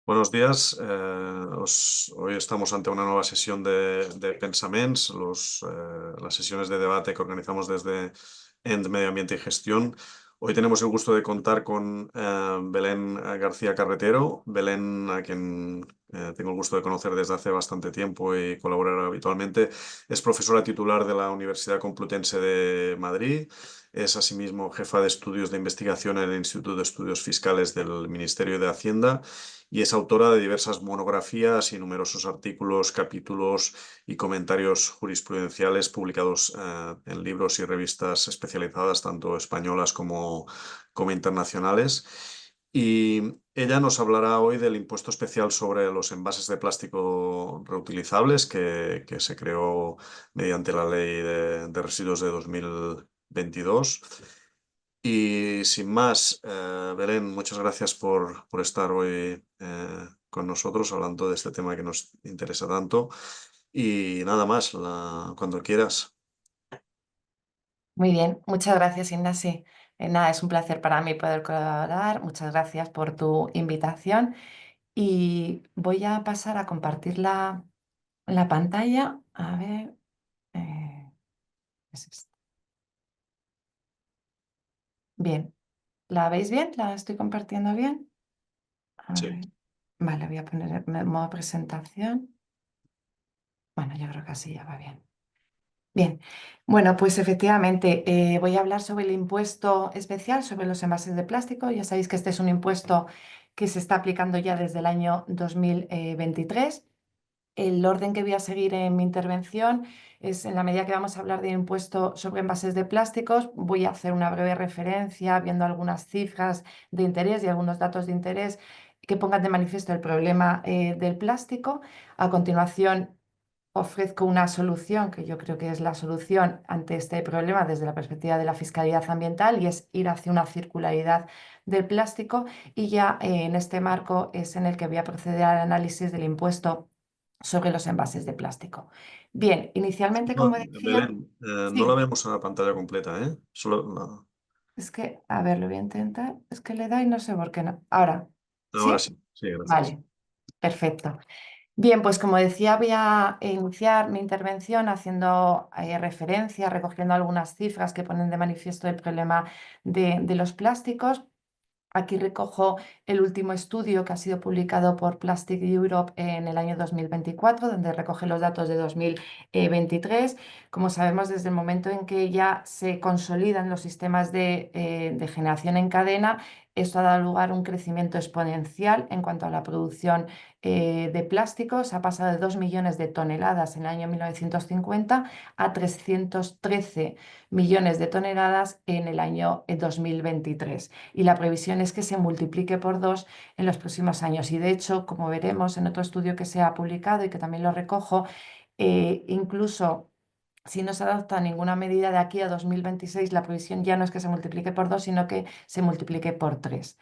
Buenos días. Hoy estamos ante una nueva sesión de Pensaments, las sesiones de debate que organizamos desde END Medio Ambiente y Gestión. Hoy tenemos el gusto de contar con Belén García Carretero. Belén, a quien tengo el gusto de conocer desde hace bastante tiempo y colaborar habitualmente, es profesora titular de la Universidad Complutense de Madrid. Es asimismo jefa de estudios de investigación en el Instituto de Estudios Fiscales del Ministerio de Hacienda y es autora de diversas monografías y numerosos artículos, capítulos y comentarios jurisprudenciales publicados en libros y revistas especializadas, tanto españolas como internacionales. Y ella nos hablará hoy del impuesto especial sobre los envases de plástico reutilizables que se creó mediante la Ley de Residuos de 2022. Y sin más, Belén, muchas gracias por estar hoy con nosotros hablando de este tema que nos interesa tanto. Y nada más, cuando quieras. Muy bien, muchas gracias, Ignasi. Nada, es un placer para mí poder colaborar. Muchas gracias por tu invitación. Y voy a pasar a compartir la pantalla. A ver, es esta. Bien, ¿la veis bien? ¿La estoy compartiendo bien? A Sí. ver, vale, voy a poner en modo presentación. Bueno, yo creo que así ya va bien. Bien, bueno, pues efectivamente voy a hablar sobre el impuesto especial sobre los envases de plástico. Ya sabéis que este es un impuesto que se está aplicando ya desde el año 2023. El orden que voy a seguir en mi intervención es, en la medida que vamos a hablar de impuesto sobre envases de plásticos, voy a hacer una breve referencia viendo algunas cifras de interés y algunos datos de interés que pongan de manifiesto el problema del plástico. A continuación, ofrezco una solución que yo creo que es la solución ante este problema desde la perspectiva de la fiscalidad ambiental, y es ir hacia una circularidad del plástico. Y ya en este marco es en el que voy a proceder al análisis del impuesto sobre los envases de plástico. Bien, inicialmente, No, como decía, Belén, no la sí, vemos en la pantalla completa, ¿eh? es que, a ver, lo voy a intentar, es que le da y no sé por qué no. Ahora, Ahora ¿sí? sí, sí, gracias. Vale, perfecto. Bien, pues como decía, voy a iniciar mi intervención haciendo referencia, recogiendo algunas cifras que ponen de manifiesto el problema de los plásticos. Aquí recojo el último estudio que ha sido publicado por Plastic Europe en el año 2024, donde recoge los datos de 2023. Como sabemos, desde el momento en que ya se consolidan los sistemas de generación en cadena, esto ha dado lugar a un crecimiento exponencial en cuanto a la producción de plásticos. Ha pasado de 2 millones de toneladas en el año 1950 a 313 millones de toneladas en el año 2023. Y la previsión es que se multiplique por 2 en los próximos años. Y de hecho, como veremos en otro estudio que se ha publicado y que también lo recojo, incluso si no se adopta ninguna medida de aquí a 2026, la previsión ya no es que se multiplique por 2, sino que se multiplique por 3.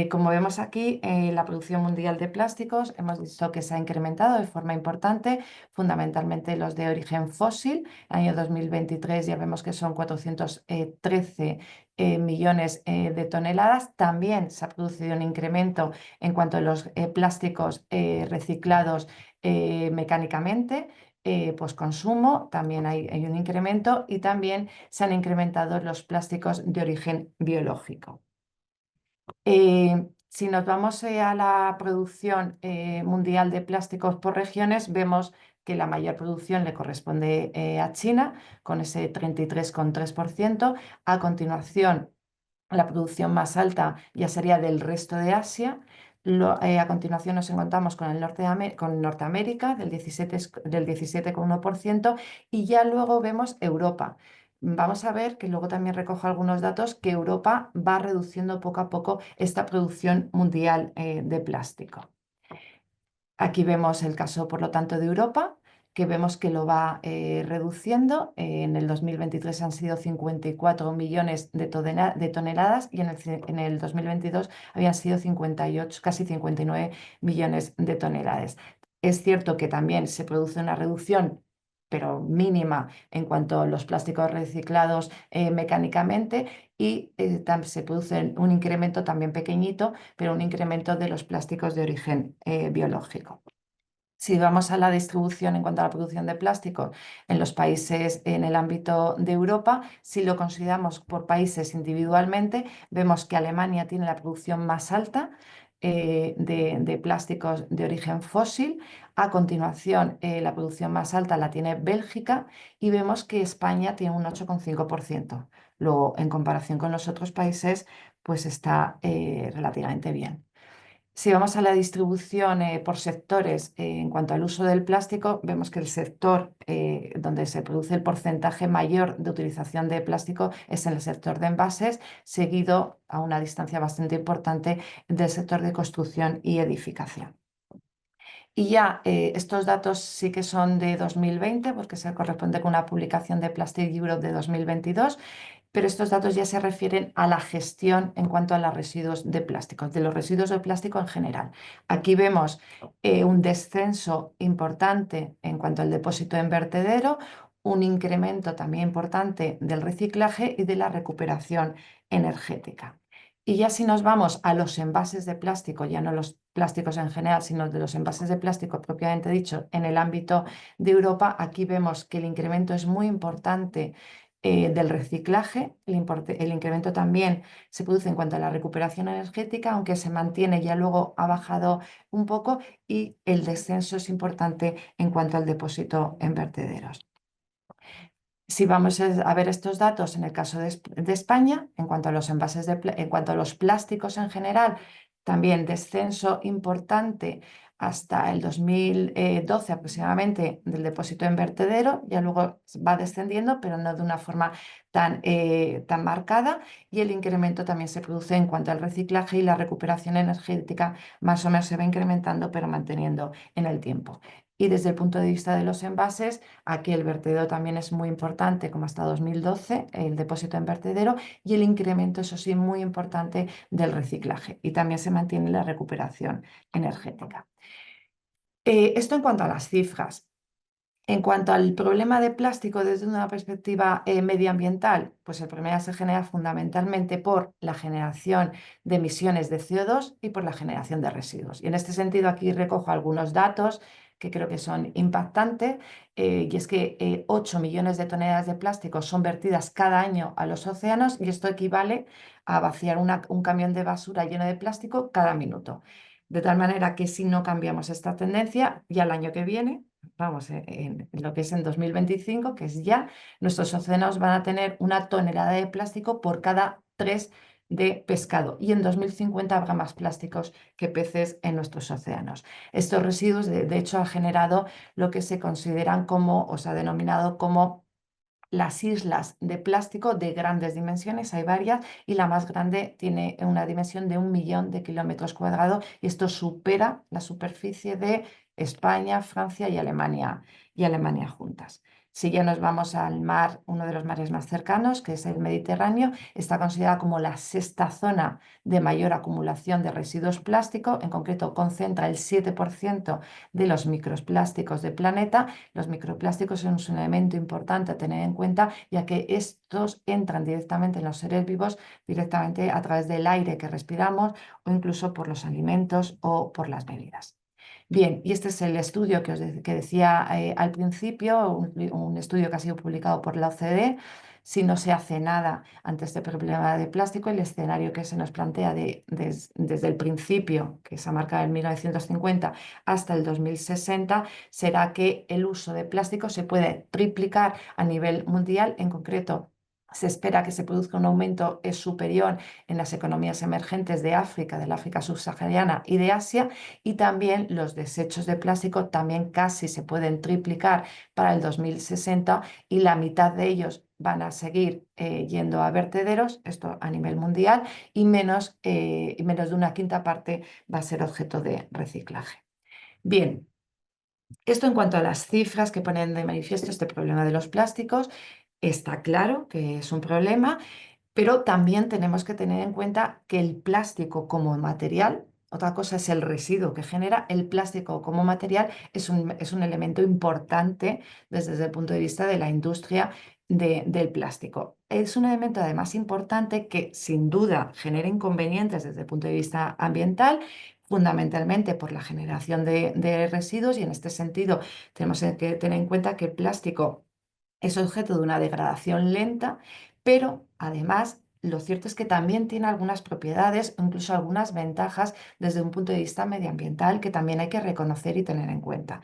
Como vemos aquí, la producción mundial de plásticos hemos visto que se ha incrementado de forma importante, fundamentalmente los de origen fósil. Año 2023 ya vemos que son 413 millones de toneladas. También se ha producido un incremento en cuanto a los plásticos reciclados mecánicamente. Pues consumo, también hay un incremento, y también se han incrementado los plásticos de origen biológico. Si nos vamos a la producción mundial de plásticos por regiones, vemos que la mayor producción le corresponde a China, con ese 33,3%. A continuación, la producción más alta ya sería del resto de Asia. A continuación nos encontramos con con Norteamérica del 17,1%, y ya luego vemos Europa. Vamos a ver que luego también recojo algunos datos que Europa va reduciendo poco a poco esta producción mundial de plástico. Aquí vemos el caso, por lo tanto, de Europa, que vemos que lo va reduciendo. En el 2023 han sido 54 millones de toneladas, y en el 2022 habían sido 58, casi 59 millones de toneladas. Es cierto que también se produce una reducción, pero mínima en cuanto a los plásticos reciclados mecánicamente, y se produce un incremento también pequeñito, pero un incremento de los plásticos de origen biológico. Si vamos a la distribución en cuanto a la producción de plástico en los países en el ámbito de Europa, si lo consideramos por países individualmente, vemos que Alemania tiene la producción más alta de plásticos de origen fósil. A continuación, la producción más alta la tiene Bélgica y vemos que España tiene un 8,5%. Luego, en comparación con los otros países, pues está relativamente bien. Si vamos a la distribución por sectores en cuanto al uso del plástico, vemos que el sector donde se produce el porcentaje mayor de utilización de plástico es en el sector de envases, seguido a una distancia bastante importante del sector de construcción y edificación. Y ya estos datos sí que son de 2020, porque se corresponde con una publicación de Plastic Europe de 2022, pero estos datos ya se refieren a la gestión en cuanto a los residuos de plástico, de los residuos de plástico en general. Aquí vemos un descenso importante en cuanto al depósito en vertedero, un incremento también importante del reciclaje y de la recuperación energética. Y ya si nos vamos a los envases de plástico, ya no los plásticos en general, sino de los envases de plástico propiamente dicho en el ámbito de Europa, aquí vemos que el incremento es muy importante del reciclaje. El incremento también se produce en cuanto a la recuperación energética, aunque se mantiene, ya luego ha bajado un poco, y el descenso es importante en cuanto al depósito en vertederos. Si vamos a ver estos datos en el caso de España, en cuanto a los envases en cuanto a los plásticos en general, también descenso importante hasta el 2012 aproximadamente del depósito en vertedero, ya luego va descendiendo, pero no de una forma tan marcada, y el incremento también se produce en cuanto al reciclaje y la recuperación energética, más o menos se va incrementando, pero manteniendo en el tiempo. Y desde el punto de vista de los envases, aquí el vertedero también es muy importante, como hasta 2012, el depósito en vertedero, y el incremento, eso sí, muy importante del reciclaje. Y también se mantiene la recuperación energética. Esto en cuanto a las cifras. En cuanto al problema de plástico desde una perspectiva medioambiental, pues el problema se genera fundamentalmente por la generación de emisiones de CO2 y por la generación de residuos. Y en este sentido aquí recojo algunos datos que creo que son impactantes, y es que 8 millones de toneladas de plástico son vertidas cada año a los océanos, y esto equivale a vaciar un camión de basura lleno de plástico cada minuto. De tal manera que si no cambiamos esta tendencia, ya el año que viene, vamos, en lo que es en 2025, que es ya, nuestros océanos van a tener 1 tonelada de plástico por cada 3 de pescado, y en 2050 habrá más plásticos que peces en nuestros océanos. Estos residuos, de hecho, han generado lo que se consideran como, o se ha denominado como las islas de plástico de grandes dimensiones. Hay varias, y la más grande tiene una dimensión de 1 millón de kilómetros cuadrados, y esto supera la superficie de España, Francia y Alemania juntas. Si ya nos vamos al mar, uno de los mares más cercanos, que es el Mediterráneo, está considerada como la sexta zona de mayor acumulación de residuos plásticos. En concreto, concentra el 7% de los microplásticos del planeta. Los microplásticos son un elemento importante a tener en cuenta, ya que estos entran directamente en los seres vivos, directamente a través del aire que respiramos, o incluso por los alimentos o por las bebidas. Bien, y este es el estudio que decía al principio, un estudio que ha sido publicado por la OCDE. Si no se hace nada ante este problema de plástico, el escenario que se nos plantea desde el principio, que se ha marcado en 1950, hasta el 2060, será que el uso de plástico se puede triplicar a nivel mundial. En concreto, se espera que se produzca un aumento superior en las economías emergentes de África, del África subsahariana y de Asia, y también los desechos de plástico también casi se pueden triplicar para el 2060, y la mitad de ellos van a seguir yendo a vertederos, esto a nivel mundial, y menos de una quinta parte va a ser objeto de reciclaje. Bien, esto en cuanto a las cifras que ponen de manifiesto este problema de los plásticos. Está claro que es un problema, pero también tenemos que tener en cuenta que el plástico como material, otra cosa es el residuo que genera. El plástico como material es un elemento importante desde el punto de vista de la industria del plástico. Es un elemento además importante que sin duda genera inconvenientes desde el punto de vista ambiental, fundamentalmente por la generación de residuos, y en este sentido tenemos que tener en cuenta que el plástico es objeto de una degradación lenta, pero además lo cierto es que también tiene algunas propiedades, incluso algunas ventajas desde un punto de vista medioambiental que también hay que reconocer y tener en cuenta.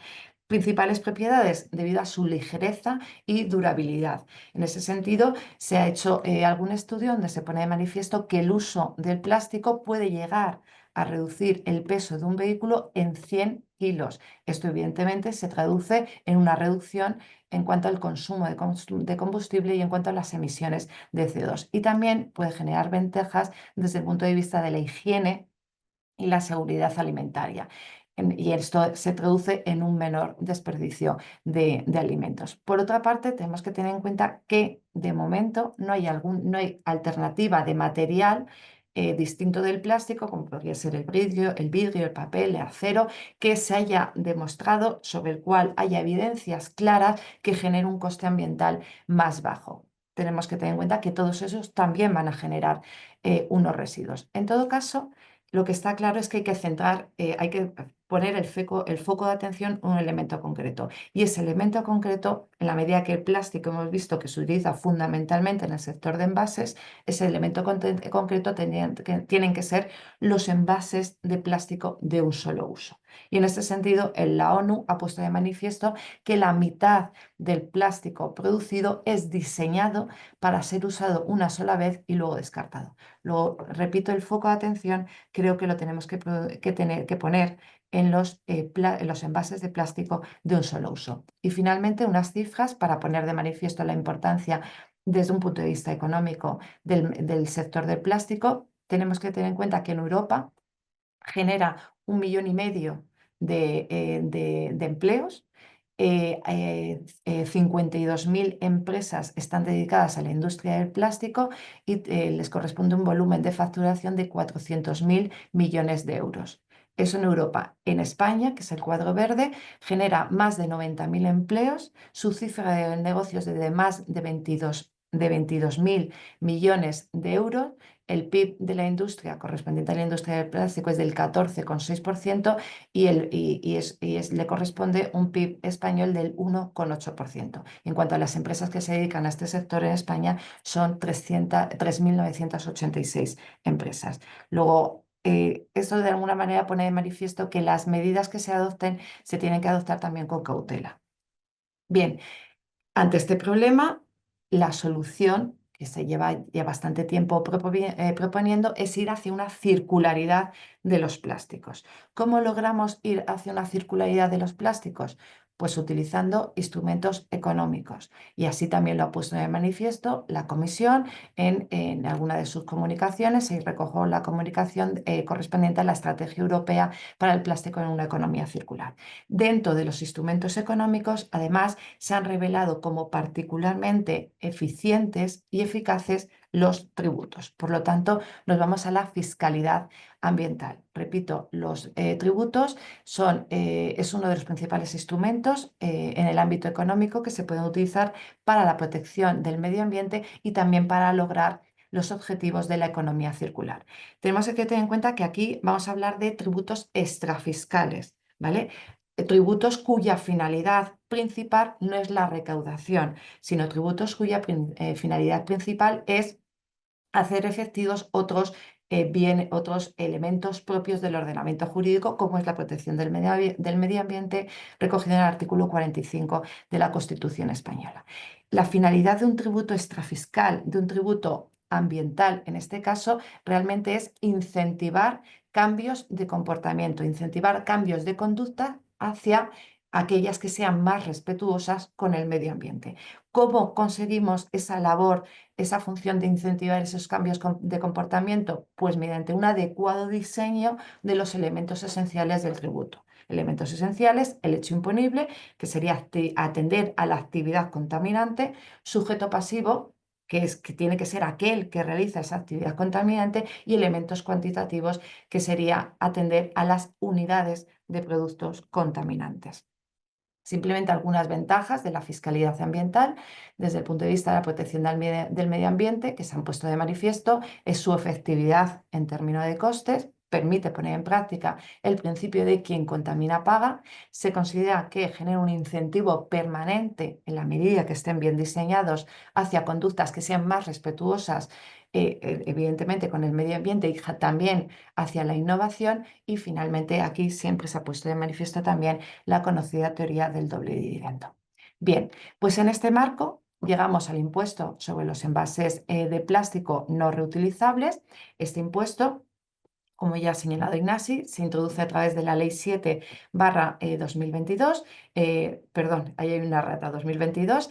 Principales propiedades debido a su ligereza y durabilidad. En ese sentido, se ha hecho algún estudio donde se pone de manifiesto que el uso del plástico puede llegar a reducir el peso de un vehículo en 100 kilos. Esto evidentemente se traduce en una reducción en cuanto al consumo de combustible y en cuanto a las emisiones de CO2. Y también puede generar ventajas desde el punto de vista de la higiene y la seguridad alimentaria. Y esto se traduce en un menor desperdicio de alimentos. Por otra parte, tenemos que tener en cuenta que de momento no hay alternativa de material distinto del plástico, como podría ser el vidrio, el papel, el acero, que se haya demostrado, sobre el cual haya evidencias claras que genere un coste ambiental más bajo. Tenemos que tener en cuenta que todos esos también van a generar unos residuos. En todo caso, lo que está claro es que hay que centrar, hay que poner el foco de atención en un elemento concreto. Y ese elemento concreto, en la medida que el plástico hemos visto que se utiliza fundamentalmente en el sector de envases, ese elemento concreto tienen que ser los envases de plástico de un solo uso. Y en este sentido, la ONU ha puesto de manifiesto que la mitad del plástico producido es diseñado para ser usado una sola vez y luego descartado. Luego, repito, el foco de atención creo que lo tenemos que poner en los envases de plástico de un solo uso. Y finalmente, unas cifras para poner de manifiesto la importancia desde un punto de vista económico del sector del plástico. Tenemos que tener en cuenta que en Europa genera 1,5 millones de empleos. 52.000 empresas están dedicadas a la industria del plástico y les corresponde un volumen de facturación de 400.000 millones de euros. Eso en Europa. En España, que es el cuadro verde, genera más de 90.000 empleos, su cifra de negocios es de más de 22.000 millones de euros. El PIB de la industria correspondiente a la industria del plástico es del 14,6% le corresponde un PIB español del 1,8%. En cuanto a las empresas que se dedican a este sector en España, son 3.986 empresas. Luego, esto de alguna manera pone de manifiesto que las medidas que se adopten se tienen que adoptar también con cautela. Bien, ante este problema, la solución que se lleva ya bastante tiempo proponiendo es ir hacia una circularidad de los plásticos. ¿Cómo logramos ir hacia una circularidad de los plásticos? Pues utilizando instrumentos económicos. Y así también lo ha puesto de manifiesto la Comisión en alguna de sus comunicaciones, y recojo la comunicación correspondiente a la Estrategia Europea para el Plástico en una Economía Circular. Dentro de los instrumentos económicos, además, se han revelado como particularmente eficientes y eficaces los tributos. Por lo tanto, nos vamos a la fiscalidad ambiental. Repito, los tributos es uno de los principales instrumentos en el ámbito económico que se pueden utilizar para la protección del medio ambiente y también para lograr los objetivos de la economía circular. Tenemos que tener en cuenta que aquí vamos a hablar de tributos extrafiscales, ¿vale? Tributos cuya finalidad principal no es la recaudación, sino tributos cuya finalidad principal es hacer efectivos otros elementos propios del ordenamiento jurídico, como es la protección del medio ambiente, recogido en el artículo 45 de la Constitución española. La finalidad de un tributo extrafiscal, de un tributo ambiental, en este caso, realmente es incentivar cambios de comportamiento, incentivar cambios de conducta hacia aquellas que sean más respetuosas con el medio ambiente. ¿Cómo conseguimos esa labor, esa función de incentivar esos cambios de comportamiento? Pues mediante un adecuado diseño de los elementos esenciales del tributo. Elementos esenciales: el hecho imponible, que sería atender a la actividad contaminante; sujeto pasivo, que tiene que ser aquel que realiza esa actividad contaminante, y elementos cuantitativos, que sería atender a las unidades de productos contaminantes. Simplemente algunas ventajas de la fiscalidad ambiental desde el punto de vista de la protección del medio ambiente que se han puesto de manifiesto es su efectividad en términos de costes. Permite poner en práctica el principio de quien contamina paga. Se considera que genera un incentivo permanente, en la medida que estén bien diseñados, hacia conductas que sean más respetuosas, evidentemente, con el medio ambiente, y también hacia la innovación. Y finalmente, aquí siempre se ha puesto de manifiesto también la conocida teoría del doble dividendo. Bien, pues en este marco llegamos al impuesto sobre los envases de plástico no reutilizables. Este impuesto, como ya ha señalado Ignasi, se introduce a través de la Ley 7/2022, perdón, ahí hay una rata, 2022,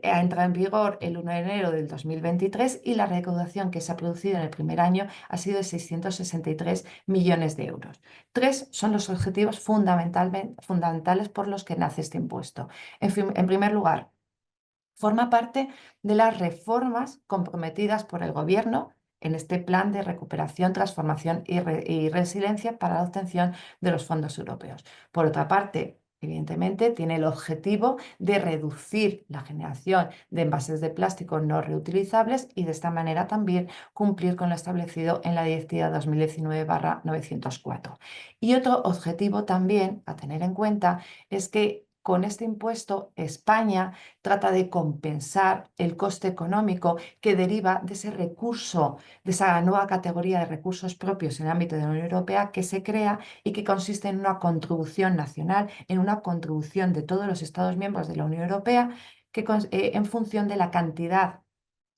ha entrado en vigor el 1 de enero del 2023, y la recaudación que se ha producido en el primer año ha sido de 663 millones de euros. Tres son los objetivos fundamentales por los que nace este impuesto. En primer lugar, forma parte de las reformas comprometidas por el Gobierno en este plan de recuperación, transformación y resiliencia para la obtención de los fondos europeos. Por otra parte, evidentemente, tiene el objetivo de reducir la generación de envases de plástico no reutilizables, y de esta manera también cumplir con lo establecido en la Directiva 2019/904. Y otro objetivo también a tener en cuenta es que con este impuesto España trata de compensar el coste económico que deriva de ese recurso, de esa nueva categoría de recursos propios en el ámbito de la Unión Europea que se crea, y que consiste en una contribución nacional, en una contribución de todos los Estados miembros de la Unión Europea, en función de la cantidad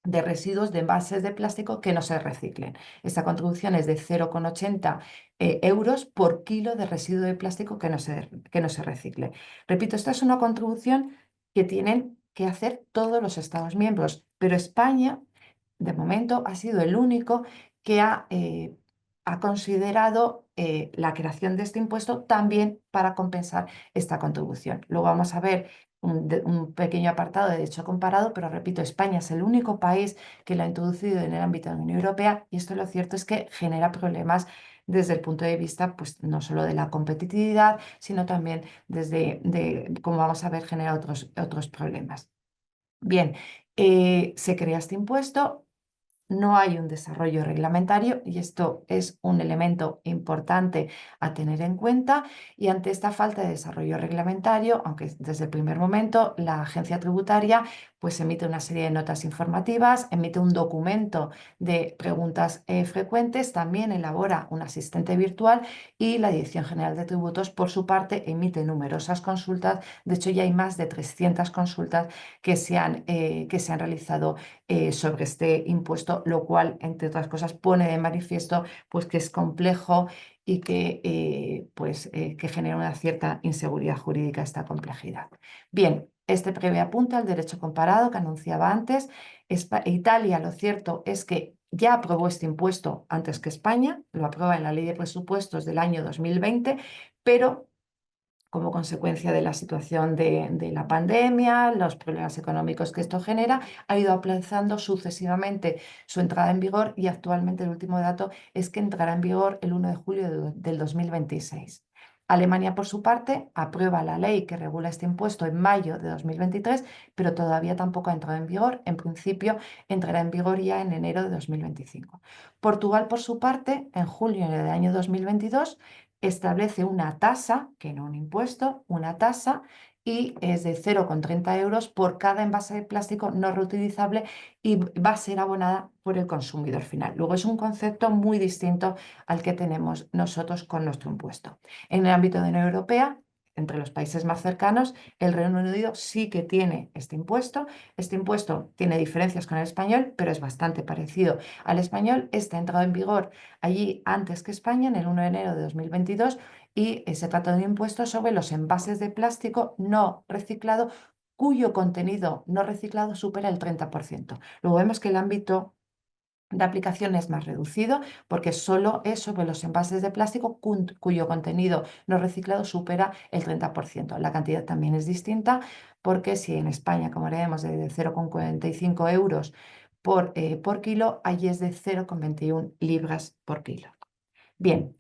de residuos de envases de plástico que no se reciclen. Esta contribución es de 0,80 euros por kilo de residuo de plástico que no se recicle. Repito, esta es una contribución que tienen que hacer todos los Estados miembros, pero España, de momento, ha sido el único que ha considerado la creación de este impuesto también para compensar esta contribución. Luego vamos a ver un pequeño apartado de derecho comparado, pero repito, España es el único país que lo ha introducido en el ámbito de la Unión Europea, y esto, lo cierto es que genera problemas desde el punto de vista, pues, no solo de la competitividad, sino también como vamos a ver, genera otros problemas. Bien, se crea este impuesto. No hay un desarrollo reglamentario, y esto es un elemento importante a tener en cuenta. Y ante esta falta de desarrollo reglamentario, aunque desde el primer momento la agencia tributaria pues emite una serie de notas informativas, emite un documento de preguntas frecuentes, también elabora un asistente virtual, y la Dirección General de Tributos, por su parte, emite numerosas consultas. De hecho, ya hay más de 300 consultas que se han realizado sobre este impuesto, lo cual, entre otras cosas, pone de manifiesto pues, que es complejo, y que genera una cierta inseguridad jurídica esta complejidad. Bien, este breve apunte al derecho comparado que anunciaba antes. Italia, lo cierto es que ya aprobó este impuesto antes que España, lo aprueba en la Ley de Presupuestos del año 2020, pero como consecuencia de la situación de la pandemia, los problemas económicos que esto genera, ha ido aplazando sucesivamente su entrada en vigor, y actualmente el último dato es que entrará en vigor el 1 de julio del 2026. Alemania, por su parte, aprueba la ley que regula este impuesto en mayo de 2023, pero todavía tampoco ha entrado en vigor. En principio, entrará en vigor ya en enero de 2025. Portugal, por su parte, en julio del año 2022, establece una tasa, que no un impuesto, una tasa, y es de 0,30 euros por cada envase de plástico no reutilizable, y va a ser abonada por el consumidor final. Luego, es un concepto muy distinto al que tenemos nosotros con nuestro impuesto. En el ámbito de la Unión Europea, entre los países más cercanos, el Reino Unido sí que tiene este impuesto. Este impuesto tiene diferencias con el español, pero es bastante parecido al español. Este ha entrado en vigor allí antes que España, en el 1 de enero de 2022, y se trata de un impuesto sobre los envases de plástico no reciclado, cuyo contenido no reciclado supera el 30%. Luego vemos que el ámbito de aplicación es más reducido porque solo es sobre los envases de plástico cuyo contenido no reciclado supera el 30%. La cantidad también es distinta porque si en España, como leemos, de 0,45 euros por kilo, allí es de 0,21 libras por kilo. Bien,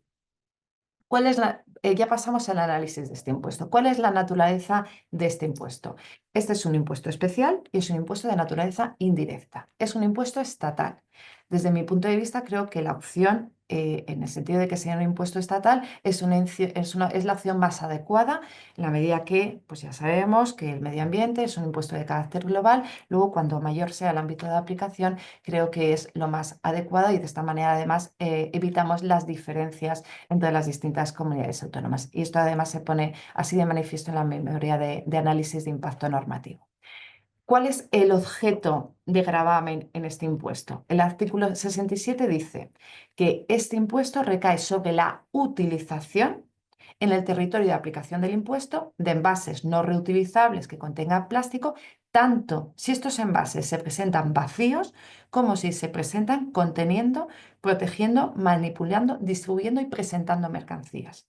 ya pasamos al análisis de este impuesto. ¿Cuál es la naturaleza de este impuesto? Este es un impuesto especial y es un impuesto de naturaleza indirecta. Es un impuesto estatal. Desde mi punto de vista, creo que la opción, en el sentido de que sea un impuesto estatal, es la opción más adecuada, en la medida que, pues ya sabemos que el medio ambiente es un impuesto de carácter global. Luego, cuando mayor sea el ámbito de aplicación, creo que es lo más adecuado y de esta manera, además, evitamos las diferencias entre las distintas comunidades autónomas. Y esto además se pone así de manifiesto en la memoria de análisis de impacto normativo. ¿Cuál es el objeto de gravamen en este impuesto? El artículo 67 dice que este impuesto recae sobre la utilización en el territorio de aplicación del impuesto de envases no reutilizables que contengan plástico, tanto si estos envases se presentan vacíos como si se presentan conteniendo, protegiendo, manipulando, distribuyendo y presentando mercancías.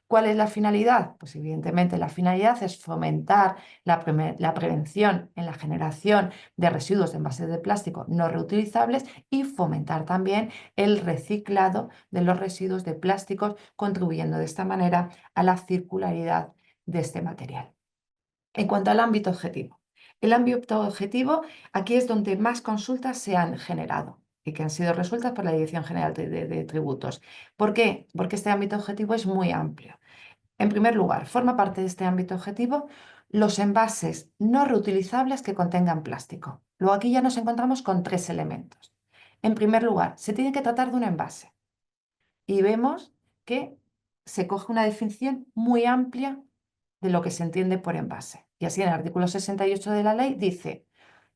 ¿Cuál es la finalidad? Pues evidentemente la finalidad es fomentar la prevención en la generación de residuos de envases de plástico no reutilizables y fomentar también el reciclado de los residuos de plásticos, contribuyendo de esta manera a la circularidad de este material. En cuanto al ámbito objetivo, el ámbito objetivo aquí es donde más consultas se han generado y que han sido resueltas por la Dirección General de Tributos. ¿Por qué? Porque este ámbito objetivo es muy amplio. En primer lugar, forma parte de este ámbito objetivo los envases no reutilizables que contengan plástico. Luego aquí ya nos encontramos con tres elementos. En primer lugar, se tiene que tratar de un envase y vemos que se coge una definición muy amplia de lo que se entiende por envase. Y así en el artículo 68 de la ley dice,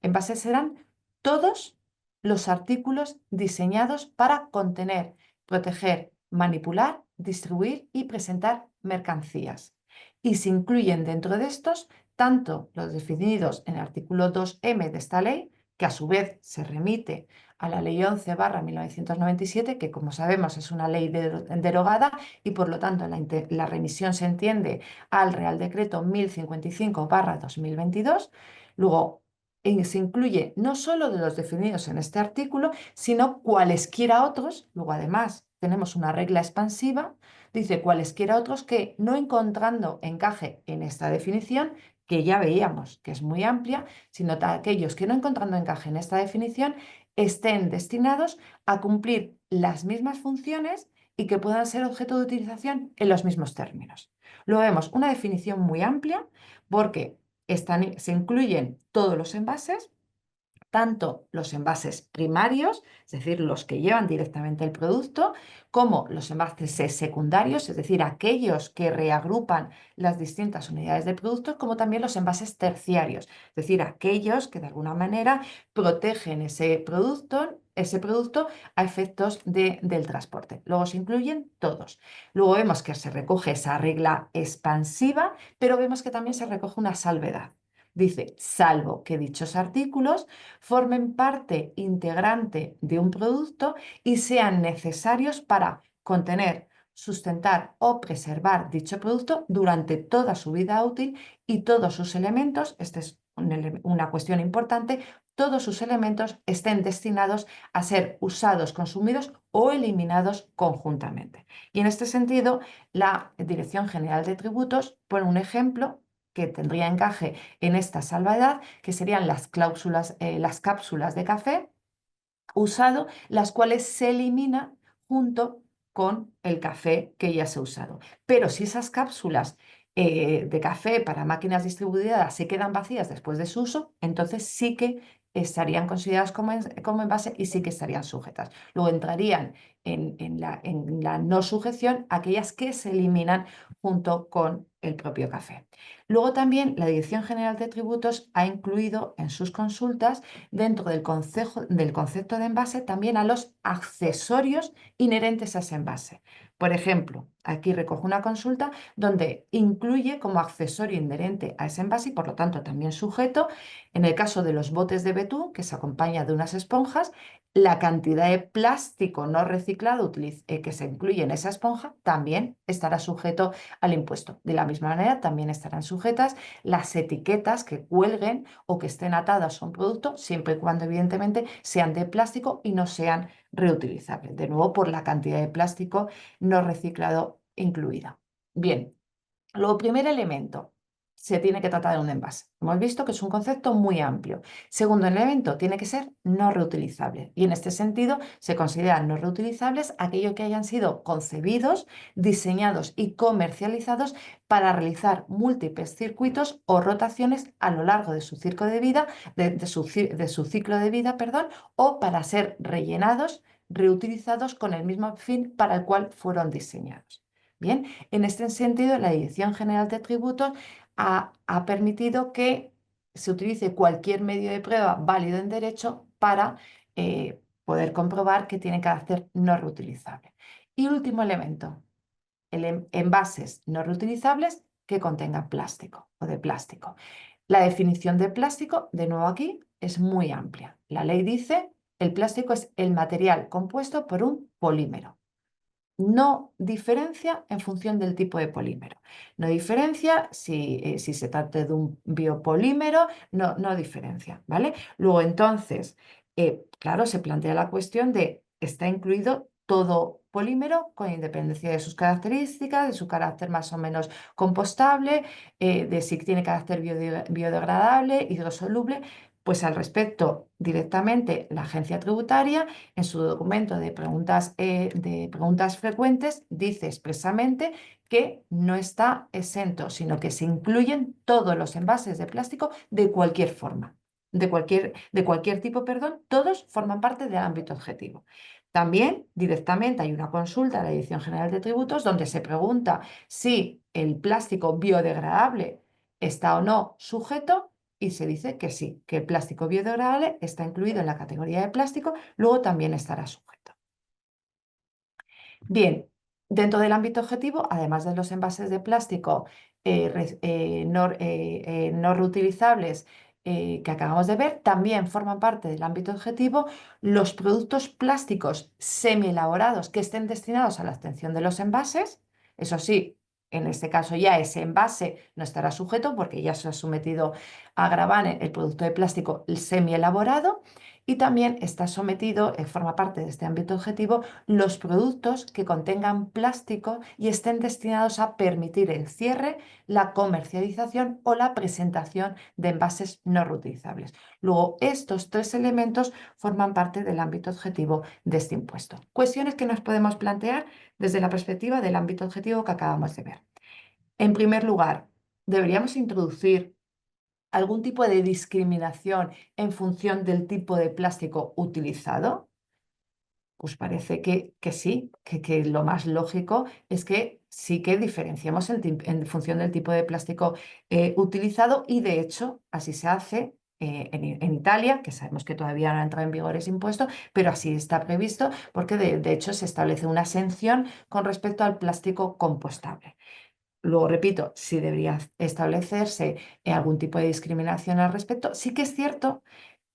envases serán todos los artículos diseñados para contener, proteger, manipular, distribuir y presentar mercancías. Y se incluyen dentro de estos tanto los definidos en el artículo 2M de esta ley, que a su vez se remite a la Ley 11/1997, que como sabemos es una ley derogada y por lo tanto la remisión se entiende al Real Decreto 1055/2022. Luego, se incluye no solo de los definidos en este artículo, sino cualesquiera otros. Luego, además, tenemos una regla expansiva, dice cualesquiera otros que no encontrando encaje en esta definición, que ya veíamos que es muy amplia, sino aquellos que no encontrando encaje en esta definición estén destinados a cumplir las mismas funciones y que puedan ser objeto de utilización en los mismos términos. Luego vemos una definición muy amplia porque se incluyen todos los envases, tanto los envases primarios, es decir, los que llevan directamente el producto, como los envases secundarios, es decir, aquellos que reagrupan las distintas unidades de productos, como también los envases terciarios, es decir, aquellos que de alguna manera protegen ese producto a efectos del transporte. Luego se incluyen todos. Luego vemos que se recoge esa regla expansiva, pero vemos que también se recoge una salvedad. Dice, salvo que dichos artículos formen parte integrante de un producto y sean necesarios para contener, sustentar o preservar dicho producto durante toda su vida útil y todos sus elementos, esta es una cuestión importante, todos sus elementos estén destinados a ser usados, consumidos o eliminados conjuntamente. Y en este sentido, la Dirección General de Tributos pone un ejemplo que tendría encaje en esta salvedad, que serían las cápsulas de café usado, las cuales se eliminan junto con el café que ya se ha usado. Pero si esas cápsulas de café para máquinas distribuidoras se quedan vacías después de su uso, entonces sí que estarían consideradas como envase y sí que estarían sujetas. Luego entrarían en la no sujeción aquellas que se eliminan junto con el propio café. Luego también la Dirección General de Tributos ha incluido en sus consultas, dentro del concepto de envase, también a los accesorios inherentes a ese envase. Por ejemplo, aquí recojo una consulta donde incluye como accesorio inherente a ese envase y por lo tanto también sujeto, en el caso de los botes de betún, que se acompaña de unas esponjas, la cantidad de plástico no reciclado que se incluye en esa esponja también estará sujeto al impuesto. De la misma manera, también estarán sujetas las etiquetas que cuelguen o que estén atadas a un producto, siempre y cuando evidentemente sean de plástico y no sean reutilizables. De nuevo, por la cantidad de plástico no reciclado incluida. Bien, luego, primer elemento, se tiene que tratar de un envase. Hemos visto que es un concepto muy amplio. Segundo elemento, tiene que ser no reutilizable. Y en este sentido, se consideran no reutilizables aquellos que hayan sido concebidos, diseñados y comercializados para realizar múltiples circuitos o rotaciones a lo largo de su ciclo de vida, de su ciclo de vida, perdón, o para ser rellenados, reutilizados con el mismo fin para el cual fueron diseñados. Bien, en este sentido, la Dirección General de Tributos ha permitido que se utilice cualquier medio de prueba válido en derecho para poder comprobar que tiene carácter no reutilizable. Y último elemento, envases no reutilizables que contengan plástico o de plástico. La definición de plástico, de nuevo aquí, es muy amplia. La ley dice, el plástico es el material compuesto por un polímero. No diferencia en función del tipo de polímero. No diferencia si se trata de un biopolímero, no diferencia, ¿vale? Luego entonces, claro, se plantea la cuestión de, ¿está incluido todo polímero con independencia de sus características, de su carácter más o menos compostable, de si tiene carácter biodegradable, hidrosoluble? Pues al respecto, directamente la agencia tributaria, en su documento de preguntas frecuentes, dice expresamente que no está exento, sino que se incluyen todos los envases de plástico de cualquier forma, de cualquier tipo, perdón, todos forman parte del ámbito objetivo. También directamente hay una consulta a la Dirección General de Tributos donde se pregunta si el plástico biodegradable está o no sujeto. Y se dice que sí, que el plástico biodegradable está incluido en la categoría de plástico, luego también estará sujeto. Bien, dentro del ámbito objetivo, además de los envases de plástico no reutilizables que acabamos de ver, también forman parte del ámbito objetivo los productos plásticos semielaborados que estén destinados a la obtención de los envases. Eso sí, en este caso ya ese envase no estará sujeto porque ya se ha sometido a gravamen el producto de plástico semielaborado y también está sometido, forma parte de este ámbito objetivo, los productos que contengan plástico y estén destinados a permitir el cierre, la comercialización o la presentación de envases no reutilizables. Luego, estos tres elementos forman parte del ámbito objetivo de este impuesto. Cuestiones que nos podemos plantear desde la perspectiva del ámbito objetivo que acabamos de ver. En primer lugar, deberíamos introducir algún tipo de discriminación en función del tipo de plástico utilizado. Pues parece que sí, que lo más lógico es que sí que diferenciemos en función del tipo de plástico utilizado y de hecho así se hace en Italia, que sabemos que todavía no ha entrado en vigor ese impuesto, pero así está previsto porque de hecho se establece una exención con respecto al plástico compostable. Luego, repito, si debería establecerse algún tipo de discriminación al respecto, sí que es cierto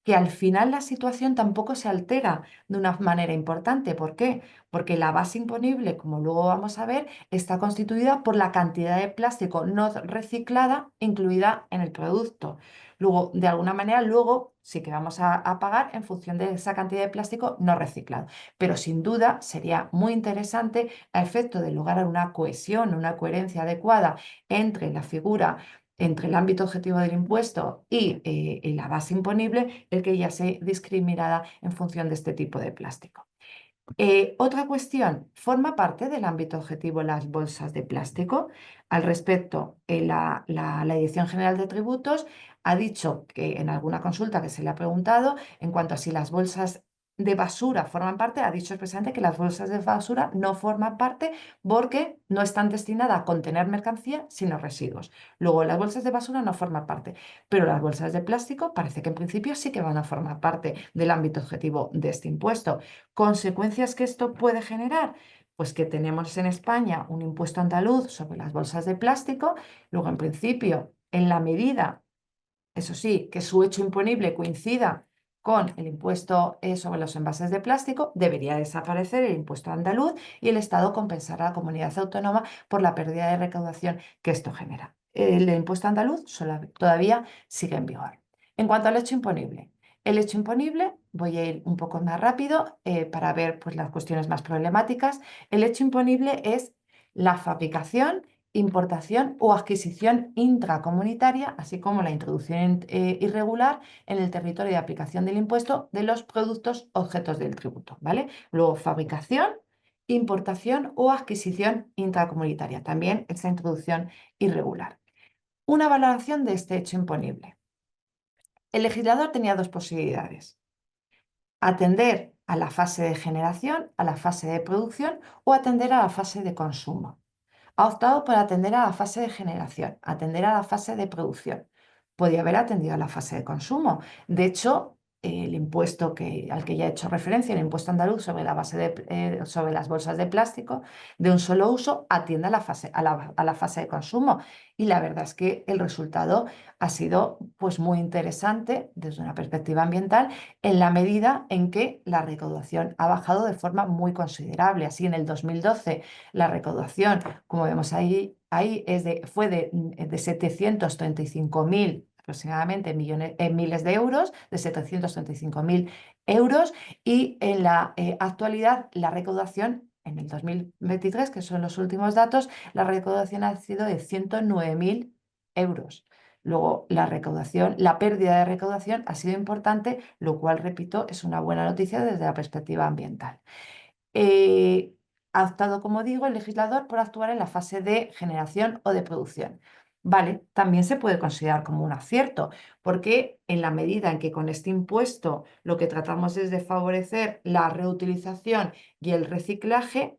que al final la situación tampoco se altera de una manera importante. ¿Por qué? Porque la base imponible, como luego vamos a ver, está constituida por la cantidad de plástico no reciclada incluida en el producto. Luego, de alguna manera, luego sí que vamos a pagar en función de esa cantidad de plástico no reciclado. Pero sin duda sería muy interesante a efecto de lograr una cohesión, una coherencia adecuada entre la figura entre el ámbito objetivo del impuesto y la base imponible, el que ya sea discriminada en función de este tipo de plástico. Otra cuestión, ¿forma parte del ámbito objetivo las bolsas de plástico? Al respecto, la Dirección General de Tributos ha dicho que en alguna consulta que se le ha preguntado en cuanto a si las bolsas de basura forman parte, ha dicho expresamente que las bolsas de basura no forman parte porque no están destinadas a contener mercancía, sino residuos. Luego, las bolsas de basura no forman parte, pero las bolsas de plástico parece que en principio sí que van a formar parte del ámbito objetivo de este impuesto. ¿Consecuencias que esto puede generar? Pues que tenemos en España un impuesto andaluz sobre las bolsas de plástico. Luego, en principio, en la medida, eso sí, que su hecho imponible coincida con el impuesto sobre los envases de plástico, debería desaparecer el impuesto andaluz y el Estado compensará a la comunidad autónoma por la pérdida de recaudación que esto genera. El impuesto andaluz todavía sigue en vigor. En cuanto al hecho imponible, el hecho imponible, voy a ir un poco más rápido para ver pues, las cuestiones más problemáticas. El hecho imponible es la fabricación, importación o adquisición intracomunitaria, así como la introducción irregular en el territorio de aplicación del impuesto de los productos objetos del tributo, ¿vale? Luego, fabricación, importación o adquisición intracomunitaria, también esta introducción irregular. Una valoración de este hecho imponible. El legislador tenía dos posibilidades: atender a la fase de generación, a la fase de producción o atender a la fase de consumo. Ha optado por atender a la fase de generación, atender a la fase de producción. Podía haber atendido a la fase de consumo. De hecho, el impuesto al que ya he hecho referencia, el impuesto andaluz sobre sobre las bolsas de plástico de un solo uso, atiende a la fase de consumo. Y la verdad es que el resultado ha sido pues, muy interesante desde una perspectiva ambiental, en la medida en que la recaudación ha bajado de forma muy considerable. Así, en el 2012 la recaudación, como vemos ahí fue de 735.000 aproximadamente miles de euros, de 735.000 euros, y en la actualidad la recaudación en el 2023, que son los últimos datos, la recaudación ha sido de 109.000 euros. Luego, la pérdida de recaudación ha sido importante, lo cual, repito, es una buena noticia desde la perspectiva ambiental. Ha optado, como digo, el legislador por actuar en la fase de generación o de producción. Vale, también se puede considerar como un acierto, porque en la medida en que con este impuesto lo que tratamos es de favorecer la reutilización y el reciclaje,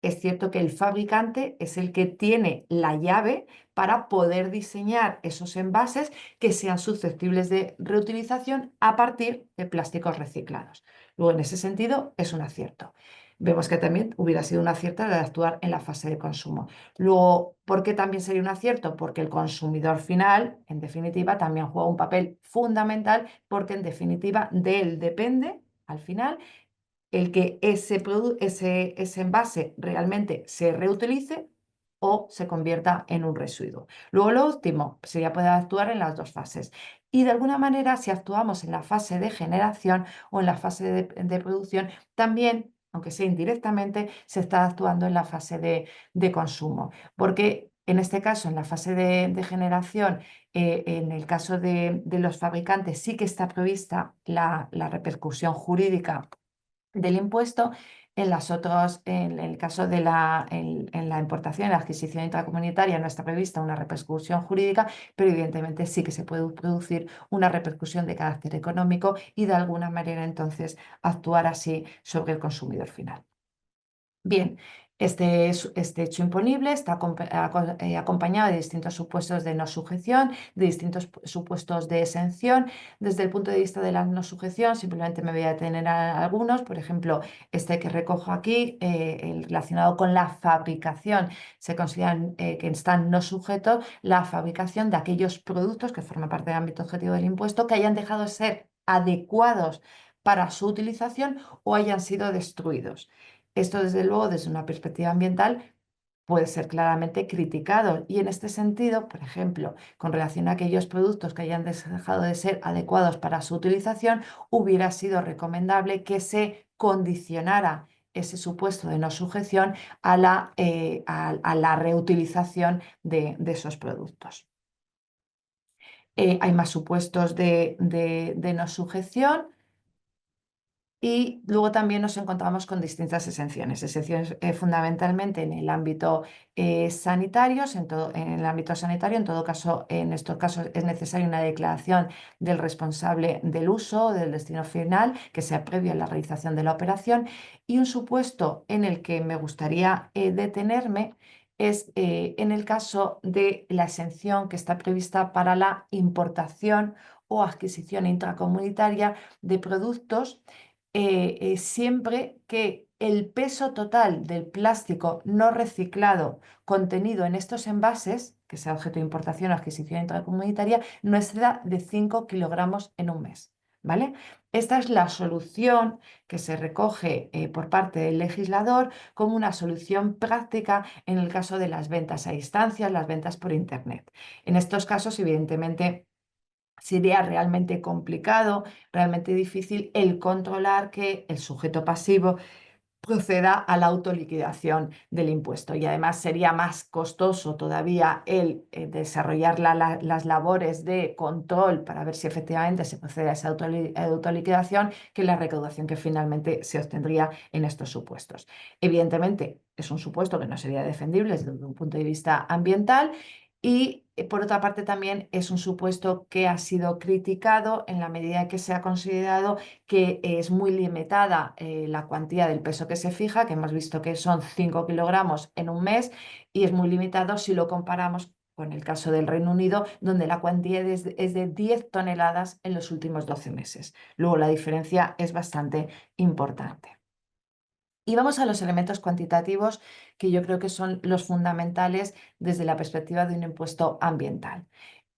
es cierto que el fabricante es el que tiene la llave para poder diseñar esos envases que sean susceptibles de reutilización a partir de plásticos reciclados. Luego, en ese sentido, es un acierto. Vemos que también hubiera sido un acierto de actuar en la fase de consumo. Luego, ¿por qué también sería un acierto? Porque el consumidor final, en definitiva, también juega un papel fundamental, porque en definitiva de él depende, al final, el que ese envase realmente se reutilice o se convierta en un residuo. Luego, lo último, sería poder actuar en las dos fases. Y de alguna manera, si actuamos en la fase de generación o en la fase de producción, también, aunque sea indirectamente, se está actuando en la fase de consumo. Porque en este caso, en la fase de generación, en el caso de los fabricantes, sí que está prevista la repercusión jurídica del impuesto. En el caso de en la importación y la adquisición intracomunitaria no está prevista una repercusión jurídica, pero evidentemente sí que se puede producir una repercusión de carácter económico y de alguna manera entonces actuar así sobre el consumidor final. Bien, este hecho imponible está acompañado de distintos supuestos de no sujeción, de distintos supuestos de exención. Desde el punto de vista de la no sujeción, simplemente me voy a detener a algunos. Por ejemplo, este que recojo aquí, el relacionado con la fabricación, se consideran que están no sujetos la fabricación de aquellos productos que forman parte del ámbito objetivo del impuesto que hayan dejado de ser adecuados para su utilización o hayan sido destruidos. Esto, desde luego, desde una perspectiva ambiental, puede ser claramente criticado. Y en este sentido, por ejemplo, con relación a aquellos productos que hayan dejado de ser adecuados para su utilización, hubiera sido recomendable que se condicionara ese supuesto de no sujeción a la reutilización de esos productos. Hay más supuestos de no sujeción. Y luego también nos encontramos con distintas exenciones fundamentalmente en el ámbito sanitario, en el ámbito sanitario, en todo caso, en estos casos es necesaria una declaración del responsable del uso o del destino final que sea previo a la realización de la operación. Y un supuesto en el que me gustaría detenerme es en el caso de la exención que está prevista para la importación o adquisición intracomunitaria de productos siempre que el peso total del plástico no reciclado contenido en estos envases, que sea objeto de importación o adquisición intracomunitaria, no exceda de 5 kilogramos en un mes. ¿Vale? Esta es la solución que se recoge por parte del legislador como una solución práctica en el caso de las ventas a distancia, las ventas por Internet. En estos casos, evidentemente, sería realmente complicado, realmente difícil el controlar que el sujeto pasivo proceda a la autoliquidación del impuesto. Y además sería más costoso todavía el desarrollar las labores de control para ver si efectivamente se procede a esa autoliquidación que la recaudación que finalmente se obtendría en estos supuestos. Evidentemente, es un supuesto que no sería defendible desde un punto de vista ambiental y por otra parte también es un supuesto que ha sido criticado en la medida que se ha considerado que es muy limitada la cuantía del peso que se fija, que hemos visto que son 5 kilogramos en un mes, y es muy limitado si lo comparamos con el caso del Reino Unido, donde la cuantía es de 10 toneladas en los últimos 12 meses. Luego la diferencia es bastante importante. Y vamos a los elementos cuantitativos que yo creo que son los fundamentales desde la perspectiva de un impuesto ambiental.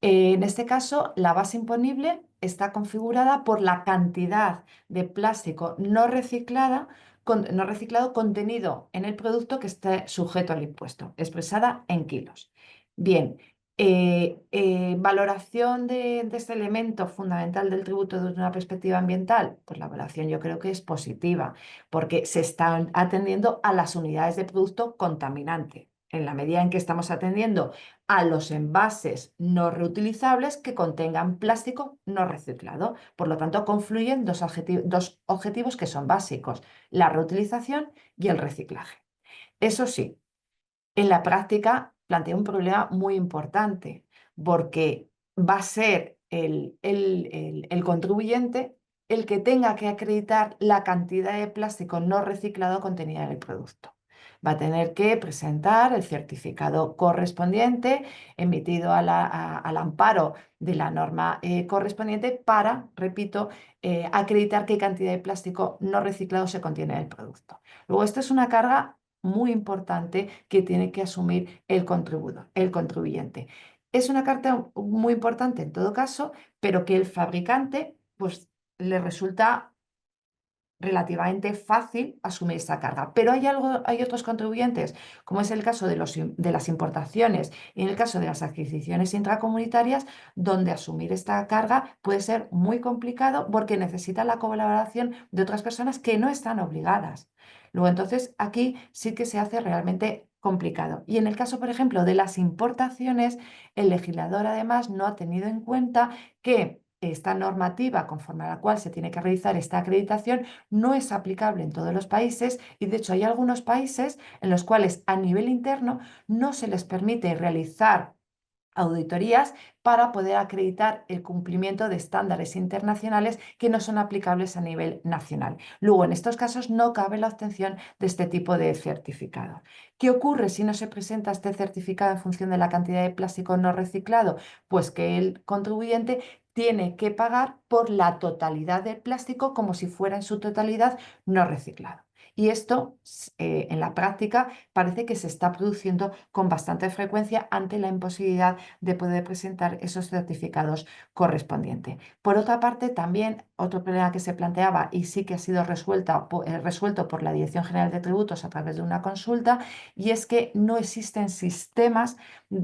En este caso, la base imponible está configurada por la cantidad de plástico no reciclado contenido en el producto que esté sujeto al impuesto, expresada en kilos. Bien, valoración de este elemento fundamental del tributo desde una perspectiva ambiental, pues la valoración yo creo que es positiva, porque se están atendiendo a las unidades de producto contaminante. En la medida en que estamos atendiendo a los envases no reutilizables que contengan plástico no reciclado. Por lo tanto, confluyen dos objetivos que son básicos, la reutilización y el reciclaje. Eso sí, en la práctica plantea un problema muy importante porque va a ser el contribuyente el que tenga que acreditar la cantidad de plástico no reciclado contenida en el producto. Va a tener que presentar el certificado correspondiente emitido al amparo de la norma correspondiente para, repito, acreditar qué cantidad de plástico no reciclado se contiene en el producto. Luego, esto es una carga muy importante que tiene que asumir el contribuyente. Es una carta muy importante en todo caso, pero que el fabricante pues, le resulta relativamente fácil asumir esta carga. Pero hay otros contribuyentes, como es el caso de las importaciones y en el caso de las adquisiciones intracomunitarias, donde asumir esta carga puede ser muy complicado porque necesita la colaboración de otras personas que no están obligadas. Luego, entonces, aquí sí que se hace realmente complicado. Y en el caso, por ejemplo, de las importaciones, el legislador además no ha tenido en cuenta que esta normativa conforme a la cual se tiene que realizar esta acreditación no es aplicable en todos los países y de hecho hay algunos países en los cuales a nivel interno no se les permite realizar auditorías para poder acreditar el cumplimiento de estándares internacionales que no son aplicables a nivel nacional. Luego, en estos casos no cabe la obtención de este tipo de certificado. ¿Qué ocurre si no se presenta este certificado en función de la cantidad de plástico no reciclado? Pues que el contribuyente tiene que pagar por la totalidad del plástico como si fuera en su totalidad no reciclado. Y esto, en la práctica, parece que se está produciendo con bastante frecuencia ante la imposibilidad de poder presentar esos certificados correspondientes. Por otra parte, también otro problema que se planteaba y sí que ha sido resuelto por la Dirección General de Tributos a través de una consulta, y es que no existen sistemas